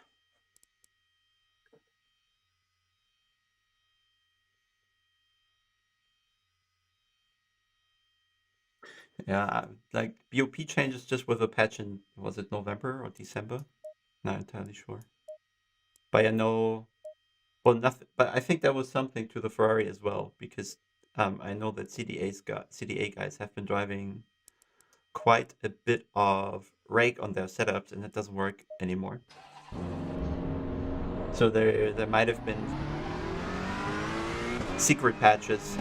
Yeah, like BOP changes just with a patch in, was it November or December? Not entirely sure. But I know, well, nothing. But I think there was something to the Ferrari as well, because I know that CDA guys have been driving quite a bit of rake on their setups, and it doesn't work anymore. So there might have been secret patches.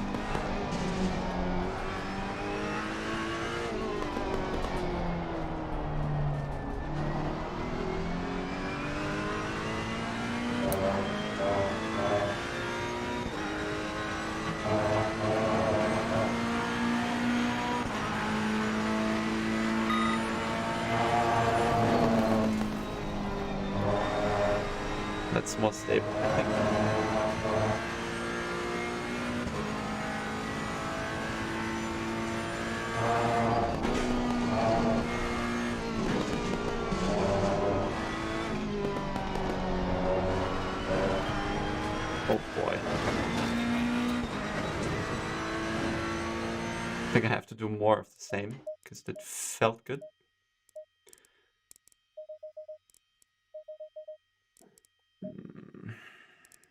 That's more stable, I think. Oh boy. I think I have to do more of the same, because that felt good.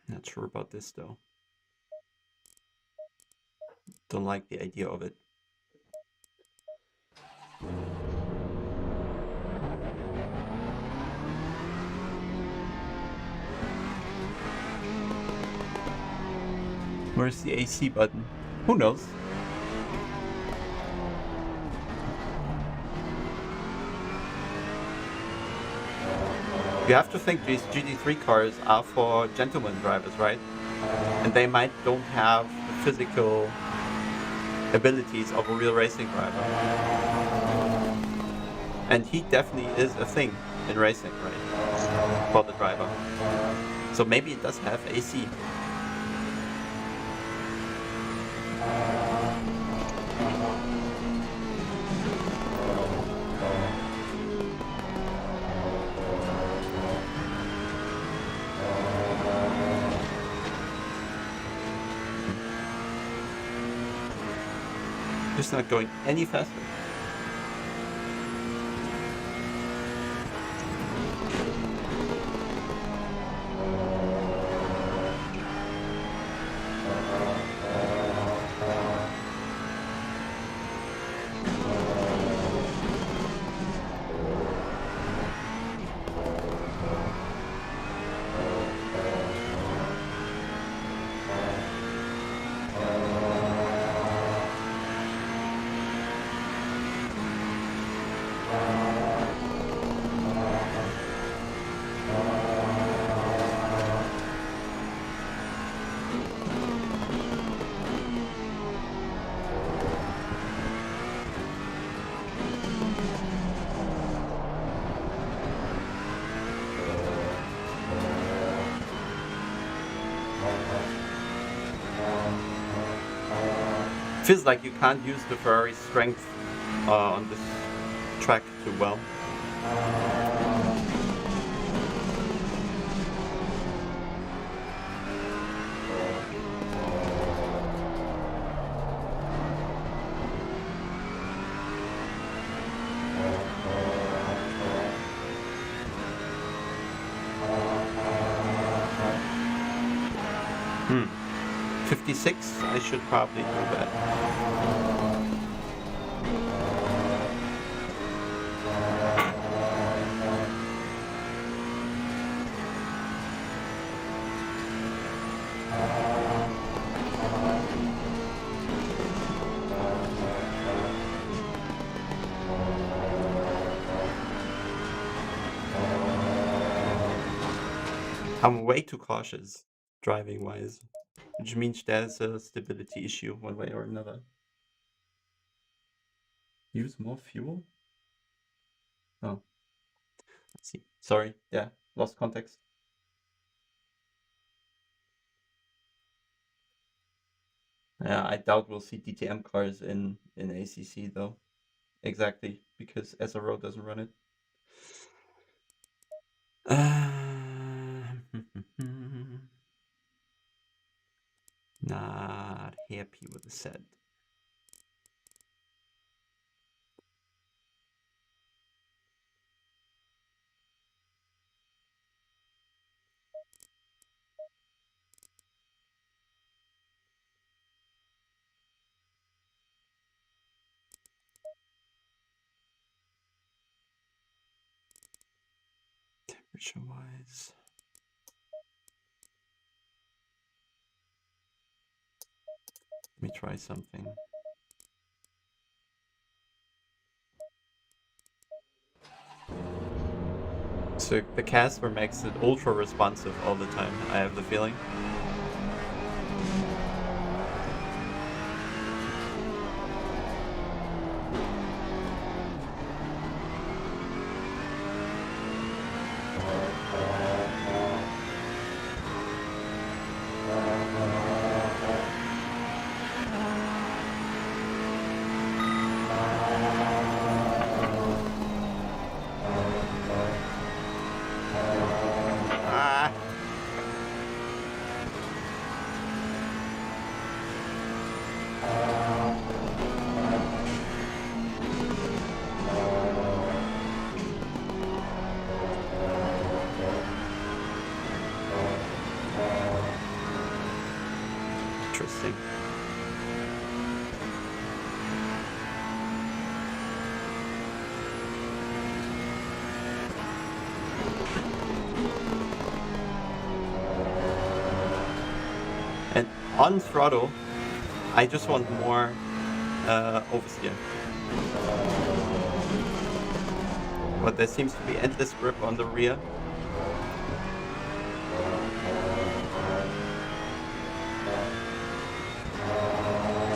Not sure about this though. Don't like the idea of it. Where's the AC button? Who knows? You have to think these GT3 cars are for gentleman drivers, right? And they don't have the physical abilities of a real racing driver. And heat definitely is a thing in racing, right? For the driver. So maybe it does have AC. Just not going any faster. Feels like you can't use the Ferrari strength on this track too well. Hmm. 56, I should probably do that. I'm way too cautious driving-wise, which means there's a stability issue one way or another. Use more fuel? Oh. Let's see. Sorry. Yeah, lost context. Yeah, I doubt we'll see DTM cars in ACC though. Exactly, because SRO doesn't run it. Not happy with the set. Temperature-wise. Let me try something. So the Casper makes it ultra responsive all the time, I have the feeling. Interesting. And on throttle, I just want more oversteer. But there seems to be endless grip on the rear.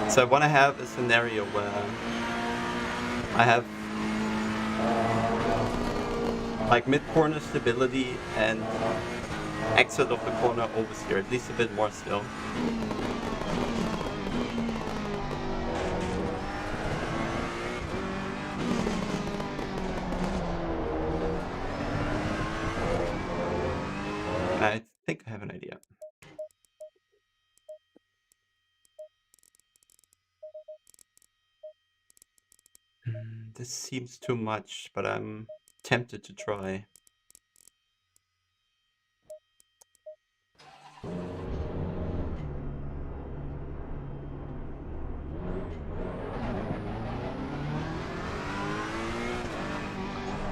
So I want to have a scenario where I have like mid-corner stability and exit of the corner oversteer, at least a bit more still. I think I have an idea. This seems too much, but I'm tempted to try.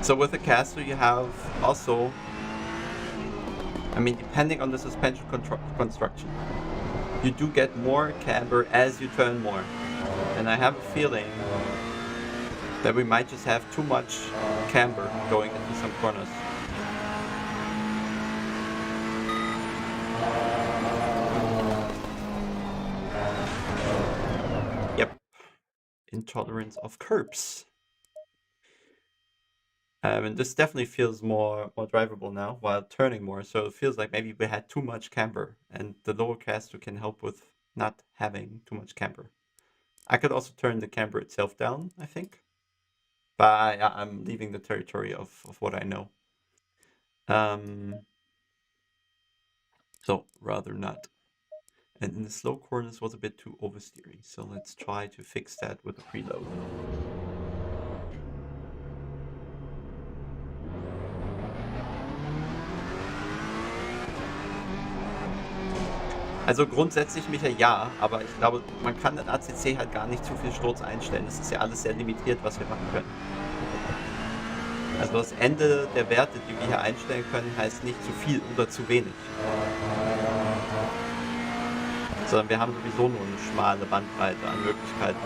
So with the caster you have also, I mean, depending on the suspension construction, you do get more camber as you turn more. And I have a feeling that we might just have too much camber going into some corners. Yep. Intolerance of curbs. And this definitely feels more drivable now while turning more. So it feels like maybe we had too much camber, and the lower caster can help with not having too much camber. I could also turn the camber itself down, I think. But I'm leaving the territory of what I know. So rather not. And in the slow corners was a bit too oversteering. So let's try to fix that with a preload. Also grundsätzlich Micha ja, aber ich glaube, man kann in ACC halt gar nicht zu viel Sturz einstellen. Das ist ja alles sehr limitiert, was wir machen können. Also das Ende der Werte, die wir hier einstellen können, heißt nicht zu viel oder zu wenig. Sondern wir haben sowieso nur eine schmale Bandbreite an Möglichkeiten.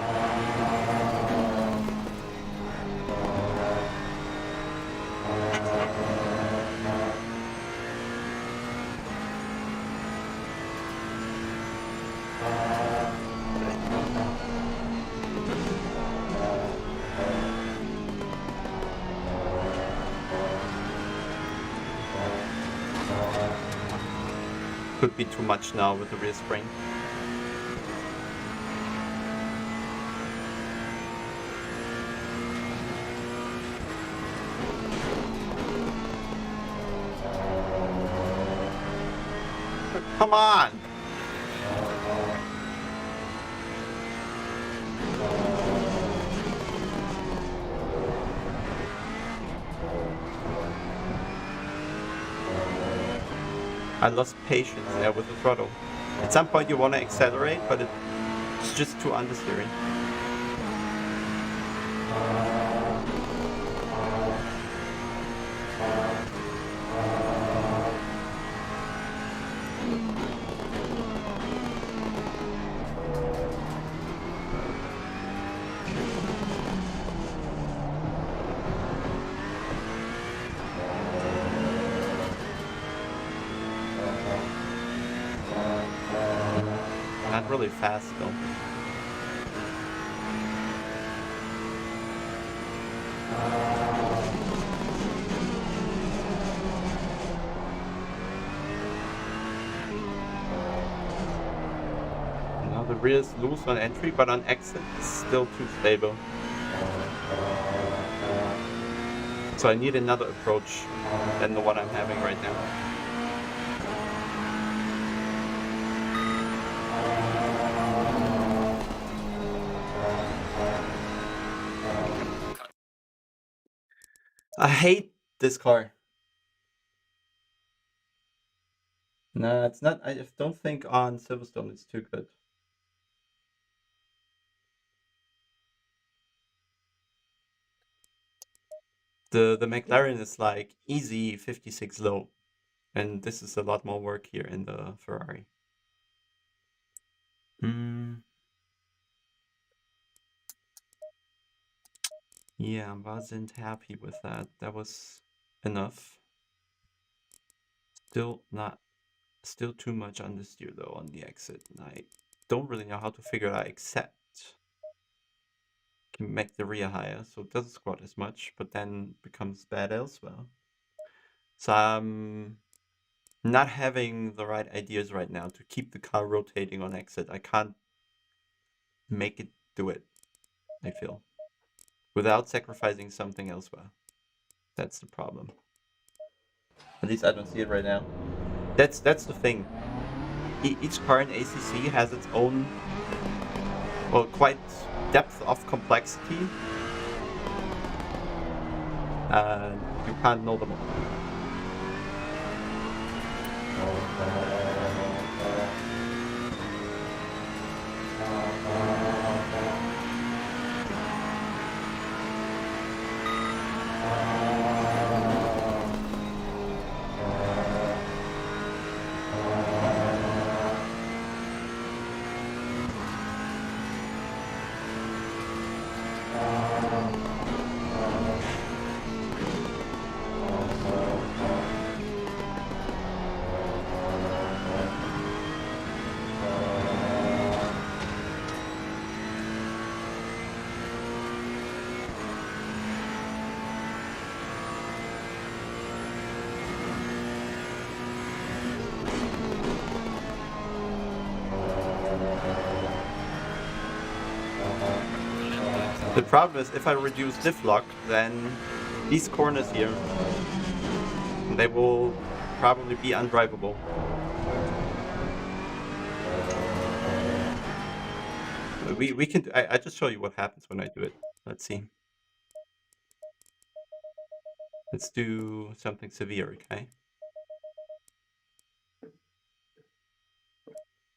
Could be too much now with the rear spring. Come on! I lost patience there with the throttle. At some point you want to accelerate, but it's just too understeering. Not really fast though. Now the rear is loose on entry, but on exit it's still too stable. So I need another approach than the one I'm having right now. I hate this car. Nah, it's not. I don't think on Silverstone it's too good. The McLaren is like easy 56 low, and this is a lot more work here in the Ferrari. Yeah, I wasn't happy with that. That was enough. Still too much understeer though on the exit, and I don't really know how to figure it out except can make the rear higher, so it doesn't squat as much, but then becomes bad elsewhere. So I'm not having the right ideas right now to keep the car rotating on exit. I can't make it do it, I feel, without sacrificing something elsewhere. That's the problem. At least I don't see it right now. That's the thing. Each car in ACC has its own, well, quite depth of complexity. And you can't know them all. The problem is if I reduce diff lock, then these corners here, they will probably be undrivable. We can. I just show you what happens when I do it. Let's see. Let's do something severe, okay?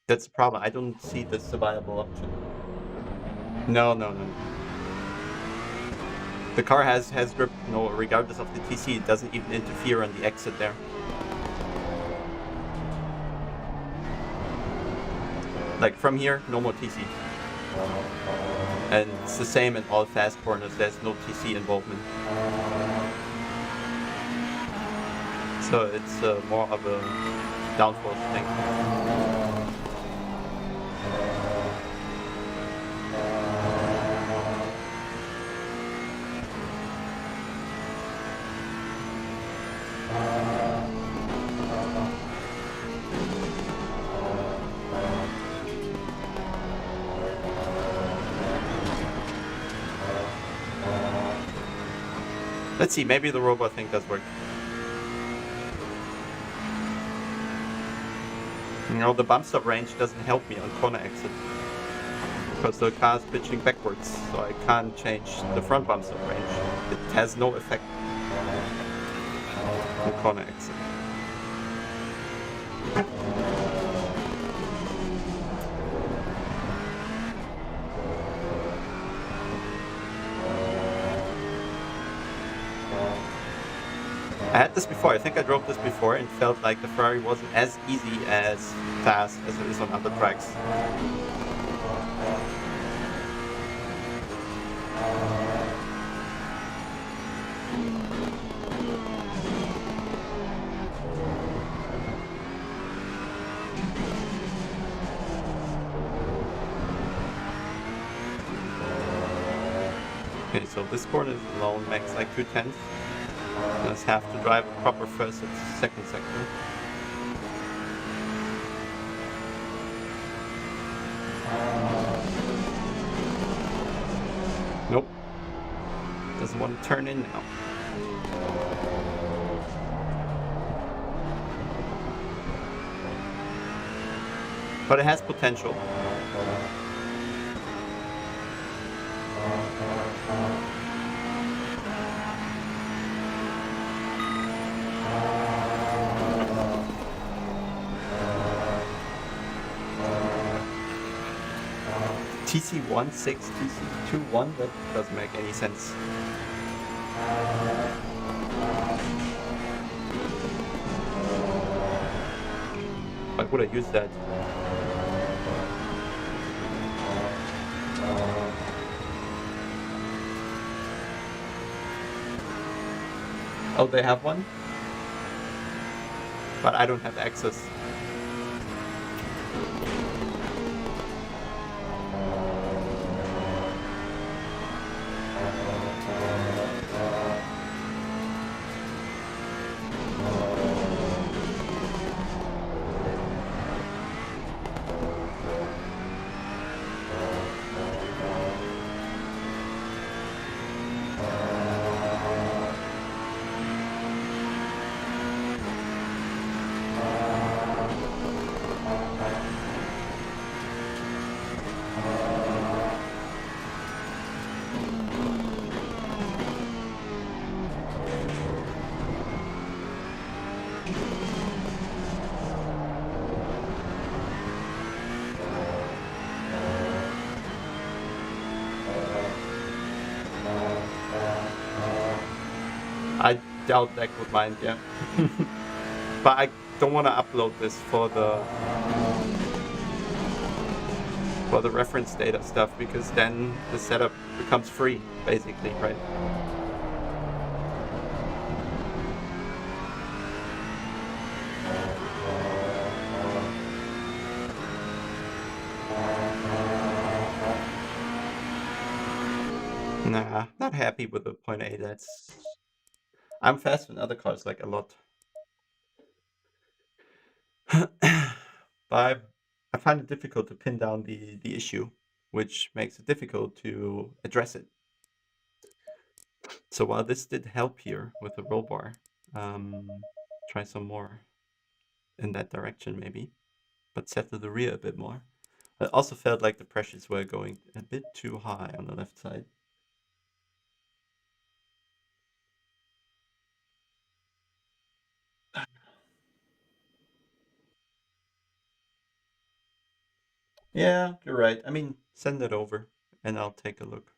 That's the problem. I don't see this as a viable option. No. The car has grip, no, regardless of the TC. It doesn't even interfere on the exit there. Like from here, no more TC. And it's the same in all fast corners. There's no TC involvement. So it's more of a downforce thing. Let's see, maybe the robot thing does work. You know, the bump stop range doesn't help me on corner exit. Because the car is pitching backwards, so I can't change the front bump stop range. It has no effect on corner exit. I had this before, I think I drove this before and felt like the Ferrari wasn't as easy as fast as it is on other tracks. Okay, so this corner is alone, max like 2/10. Just have to drive a proper first and second sector. Nope. Doesn't want to turn in now. But it has potential. TC16, TC21, that doesn't make any sense. Why would I use that? Oh, they have one? But I don't have access. I doubt that would mind, yeah. But I don't want to upload this for the reference data stuff, because then the setup becomes free, basically, right? Nah, not happy with the 0.8. That's... I'm fast in other cars, like a lot. But I find it difficult to pin down the issue, which makes it difficult to address it. So while this did help here with the roll bar, try some more in that direction maybe, but set to the rear a bit more. I also felt like the pressures were going a bit too high on the left side. Yeah, you're right. I mean, send it over and I'll take a look.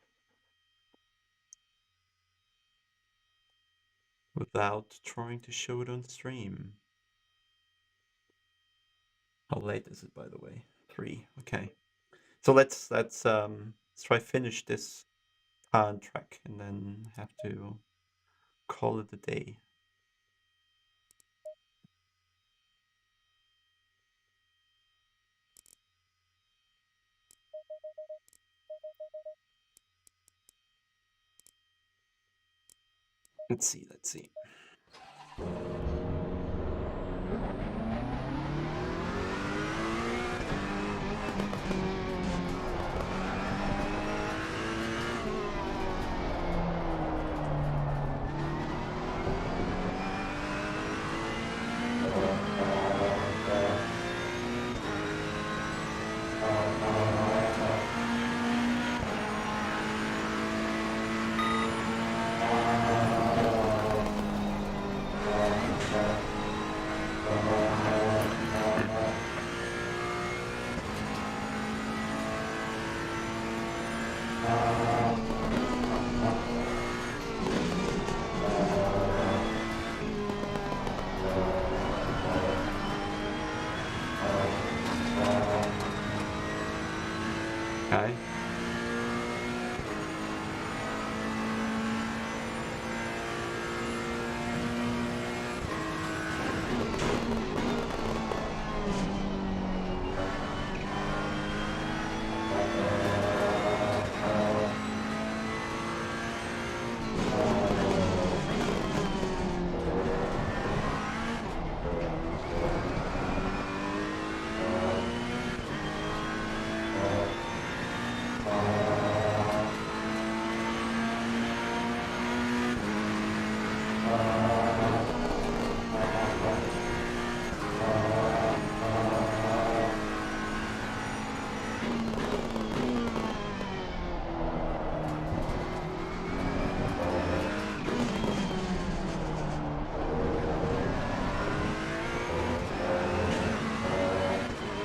Without trying to show it on stream. How late is it, by the way? 3. Okay. So let's try finish this car on track and then have to call it a day. Let's see.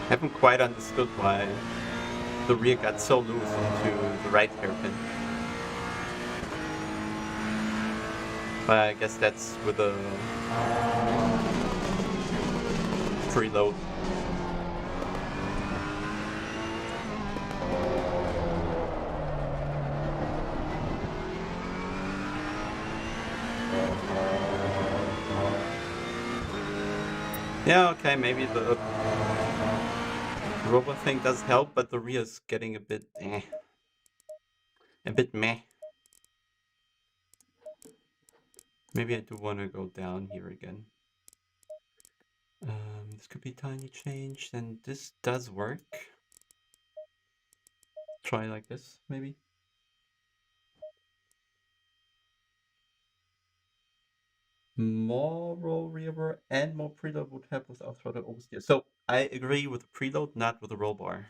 Haven't quite understood why the rear got so loose into the right hairpin. But I guess that's with a preload. Yeah, okay, maybe the robot thing does help, but the rear is getting a bit meh. Maybe I do want to go down here again. This could be tiny change, and this does work. Try like this, maybe. More roll rear and more preload would help without throttle oversteer. So I agree with the preload, not with the roll bar.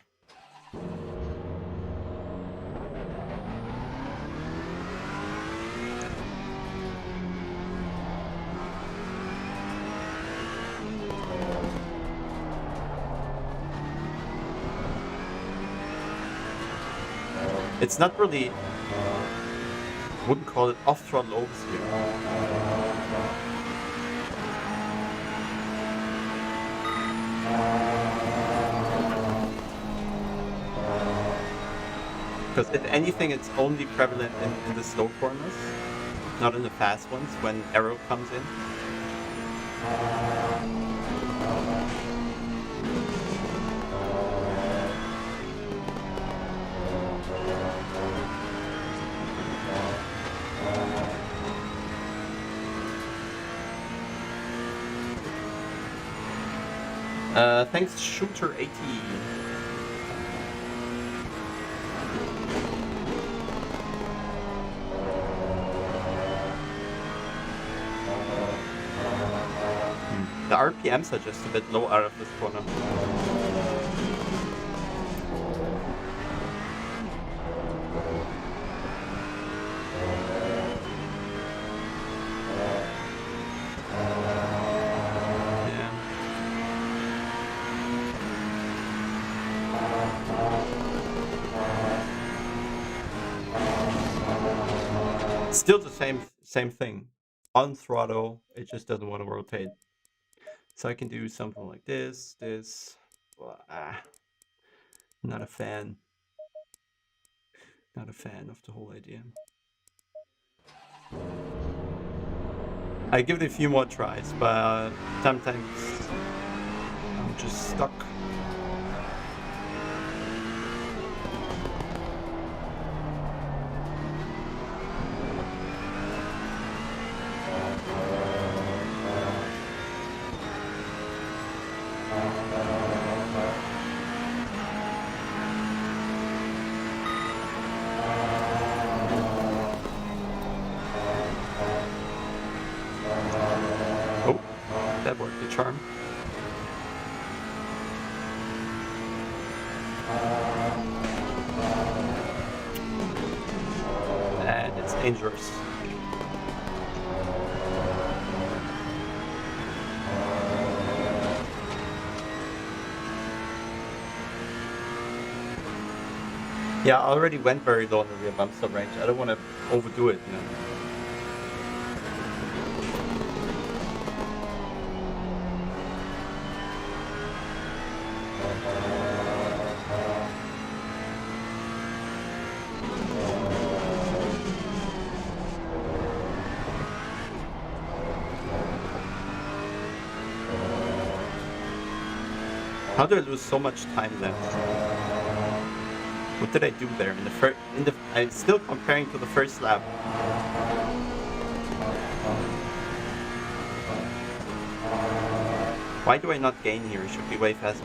It's not really, wouldn't call it off throttle oversteer. Because if anything, it's only prevalent in the slow corners, not in the fast ones when aero comes in. Thanks, Shooter80. The RPMs are just a bit low out of this corner. Still the same thing. On throttle, it just doesn't want to rotate. So I can do something like this. Not a fan. Not a fan of the whole idea. I give it a few more tries, but sometimes I'm just stuck. Charm. And it's dangerous. Yeah, I already went very low on the rear bump stop range. I don't want to overdo it, you know. How did I lose so much time left? What did I do there in the first? I'm still comparing to the first lap. Why do I not gain here? It should be way faster.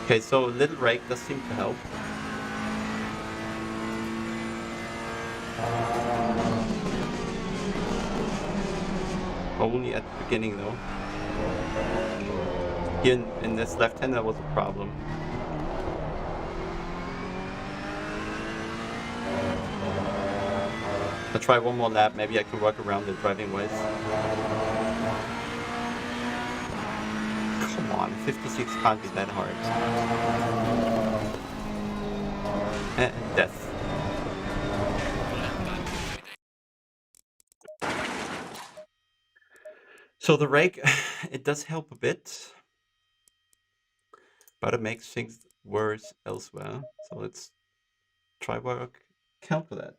Okay, so little rake does seem to help. Only at the beginning though. Here in this left hand, that was a problem. I'll try one more lap, maybe I can work around it driving wise. Come on, 56 can't be that hard. And death. So the rake, it does help a bit, but it makes things worse elsewhere. So let's try work counter that.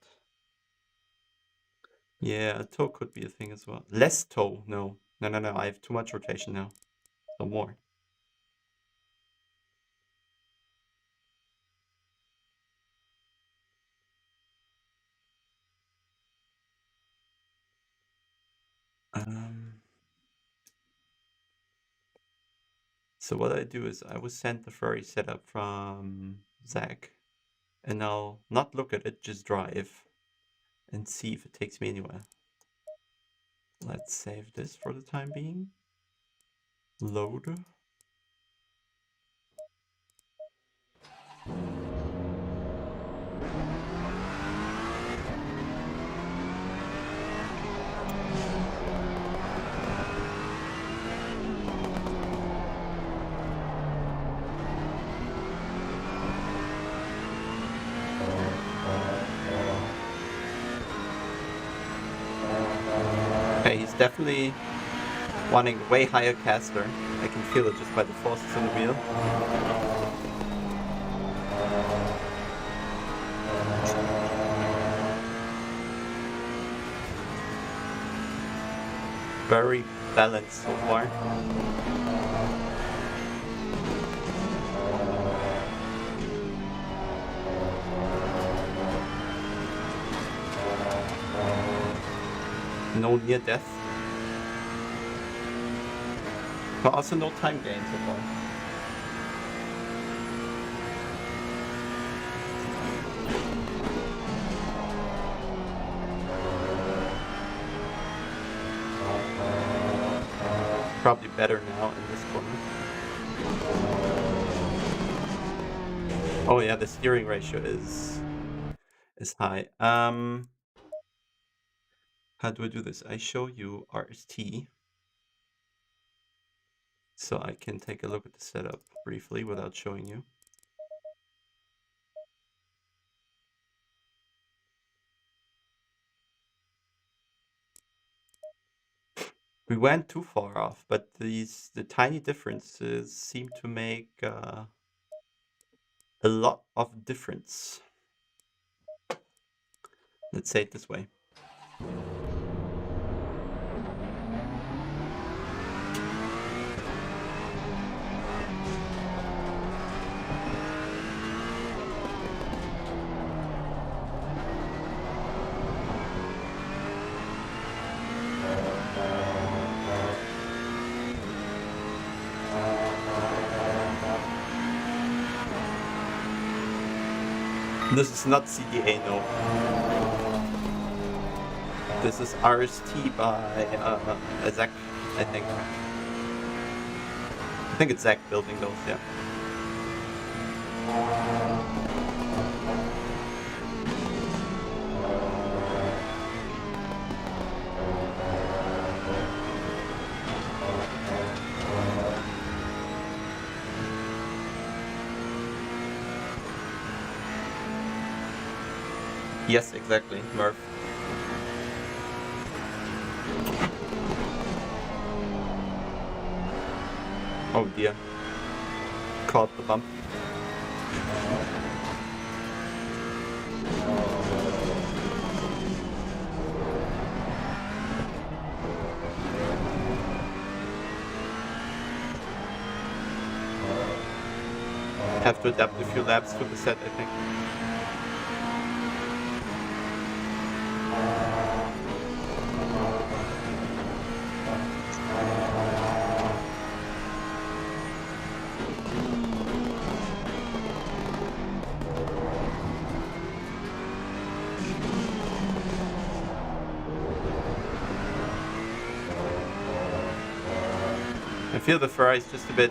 Yeah, a toe could be a thing as well. Less toe, no. No, I have too much rotation now. So more. So what I do is I will send the furry setup from Zach, and I'll not look at it, just drive and see if it takes me anywhere. Let's save this for the time being. Load. Okay, he's definitely wanting way higher caster. I can feel it just by the forces on the wheel. Very balanced so far. No near death. But also no time gain so far. Probably better now in this corner. Oh yeah, the steering ratio is high. How do I do this? I show you RST, so I can take a look at the setup briefly without showing you. We went too far off, but the tiny differences seem to make a lot of difference. Let's say it this way. This is not CDA, no. This is RST by Zach, I think. I think it's Zach building those, yeah. Yes, exactly, Murph. Oh dear. Caught the bump. Have to adapt a few laps to the set, I think. I feel the Ferrari is just a bit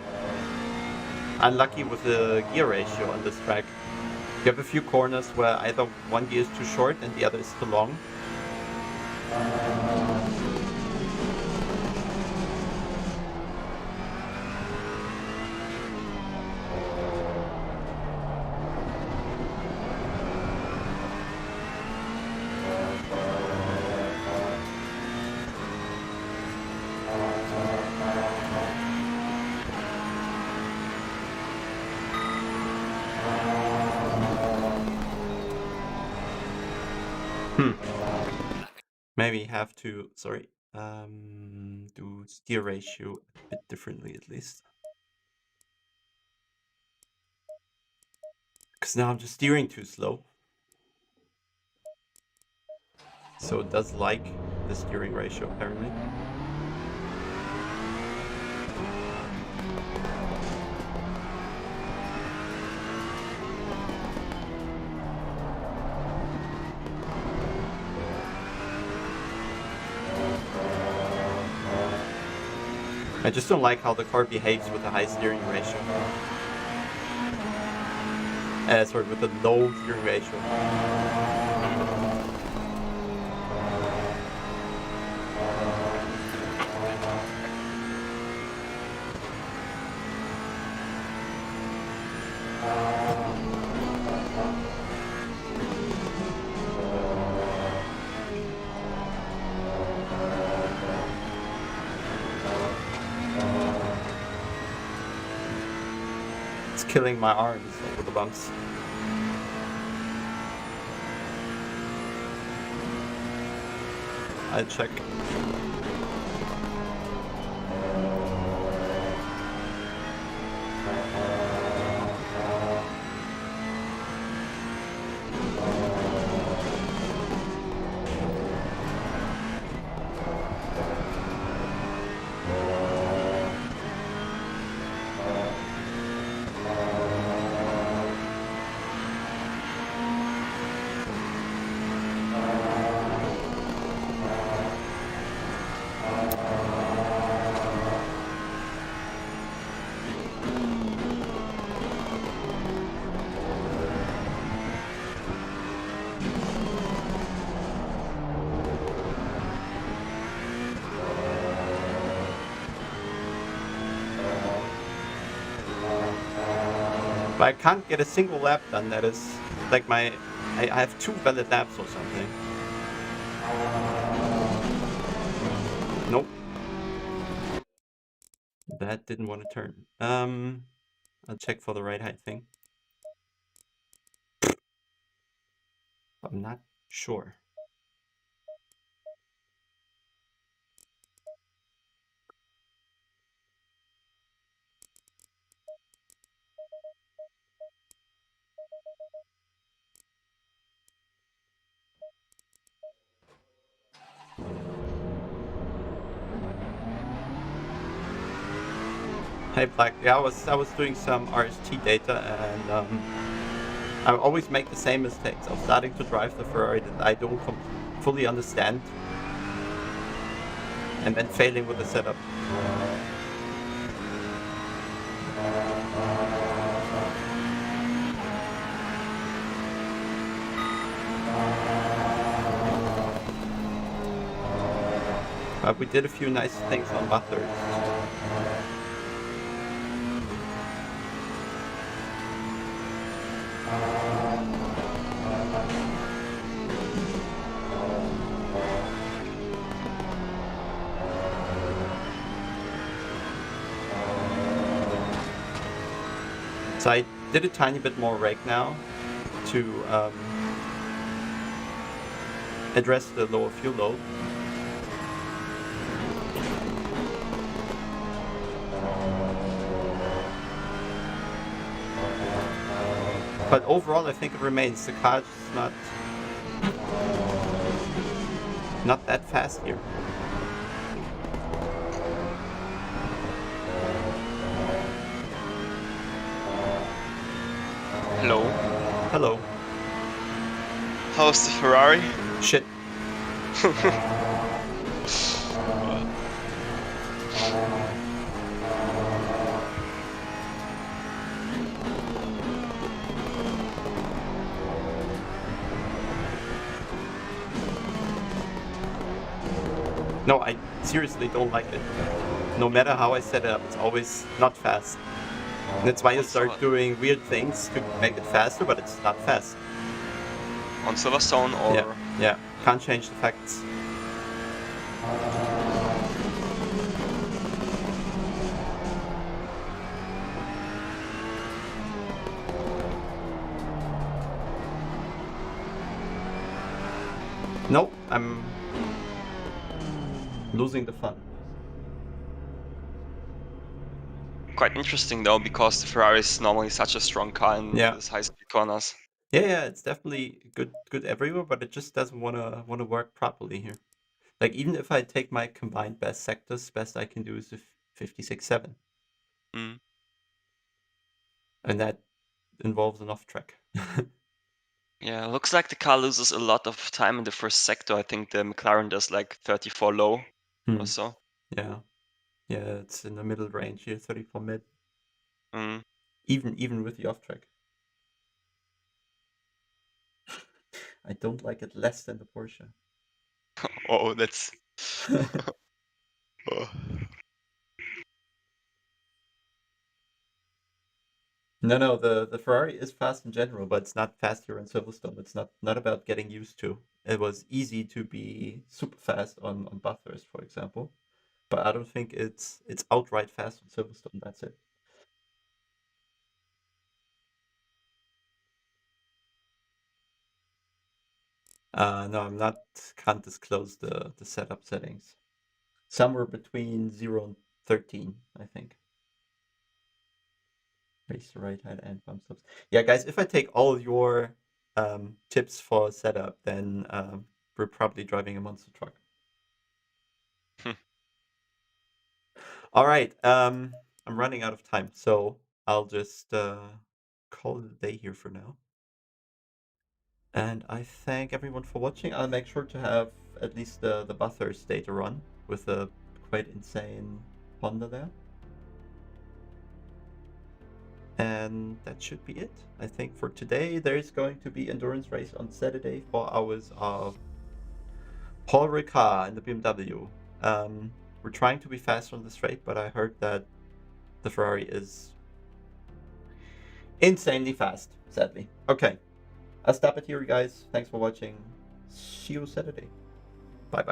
unlucky with the gear ratio on this track. You have a few corners where either one gear is too short and the other is too long. Maybe have to, do steer ratio a bit differently at least. Because now I'm just steering too slow. So it does like the steering ratio apparently. I just don't like how the car behaves with a high steering ratio. Sorry, with a low steering ratio. It's killing my arms over the bumps. I'll check. But I can't get a single lap done. That is like I have 2 valid laps or something. Nope. That didn't want to turn. I'll check for the ride height thing. I'm not sure. Hey Black, yeah, I was doing some RST data and I always make the same mistakes of starting to drive the Ferrari that I don't fully understand and then failing with the setup. But we did a few nice things on butters. So I did a tiny bit more rake now to address the lower fuel load. But overall, I think it remains. The car is not that fast here. Hello. Hello. How's the Ferrari? Shit. No, I seriously don't like it. No matter how I set it up, it's always not fast. And that's why you On start Silver- doing weird things to make it faster, but it's not fast. On Silverstone or Yeah. Can't change the facts. Nope, I'm losing the fun. quite interesting though, because the Ferrari is normally such a strong car in Yeah. these high speed corners. Yeah, it's definitely good everywhere, but it just doesn't wanna work properly here. Like even if I take my combined best sectors, best I can do is a 56.7, Mm. and that involves an off track. Yeah, looks like the car loses a lot of time in the first sector. I think the McLaren does like 34 low or so. Yeah, it's in the middle range here, 34 mid, Mm. even with the off track. I don't like it less than the Porsche. Oh, that's. Oh. No, the Ferrari is fast in general, but it's not fast here in Silverstone. It's not about getting used to. It was easy to be super fast on Bathurst, for example, but I don't think it's outright fast on Silverstone. That's it. No, I'm not. Can't disclose the setup settings. Somewhere between 0 and 13, I think. Raise the right hand and bump stops. Yeah, guys, if I take all your tips for setup, then we're probably driving a monster truck. All right, I'm running out of time, so I'll just call it a day here for now. And I thank everyone for watching. I'll make sure to have at least the Bathurst data run with a quite insane Honda there. And that should be it. I think for today, there's going to be endurance race on Saturday, 4 hours of Paul Ricard in the BMW. We're trying to be fast on the straight, but I heard that the Ferrari is insanely fast, sadly. Okay, I'll stop it here, guys. Thanks for watching. See you Saturday.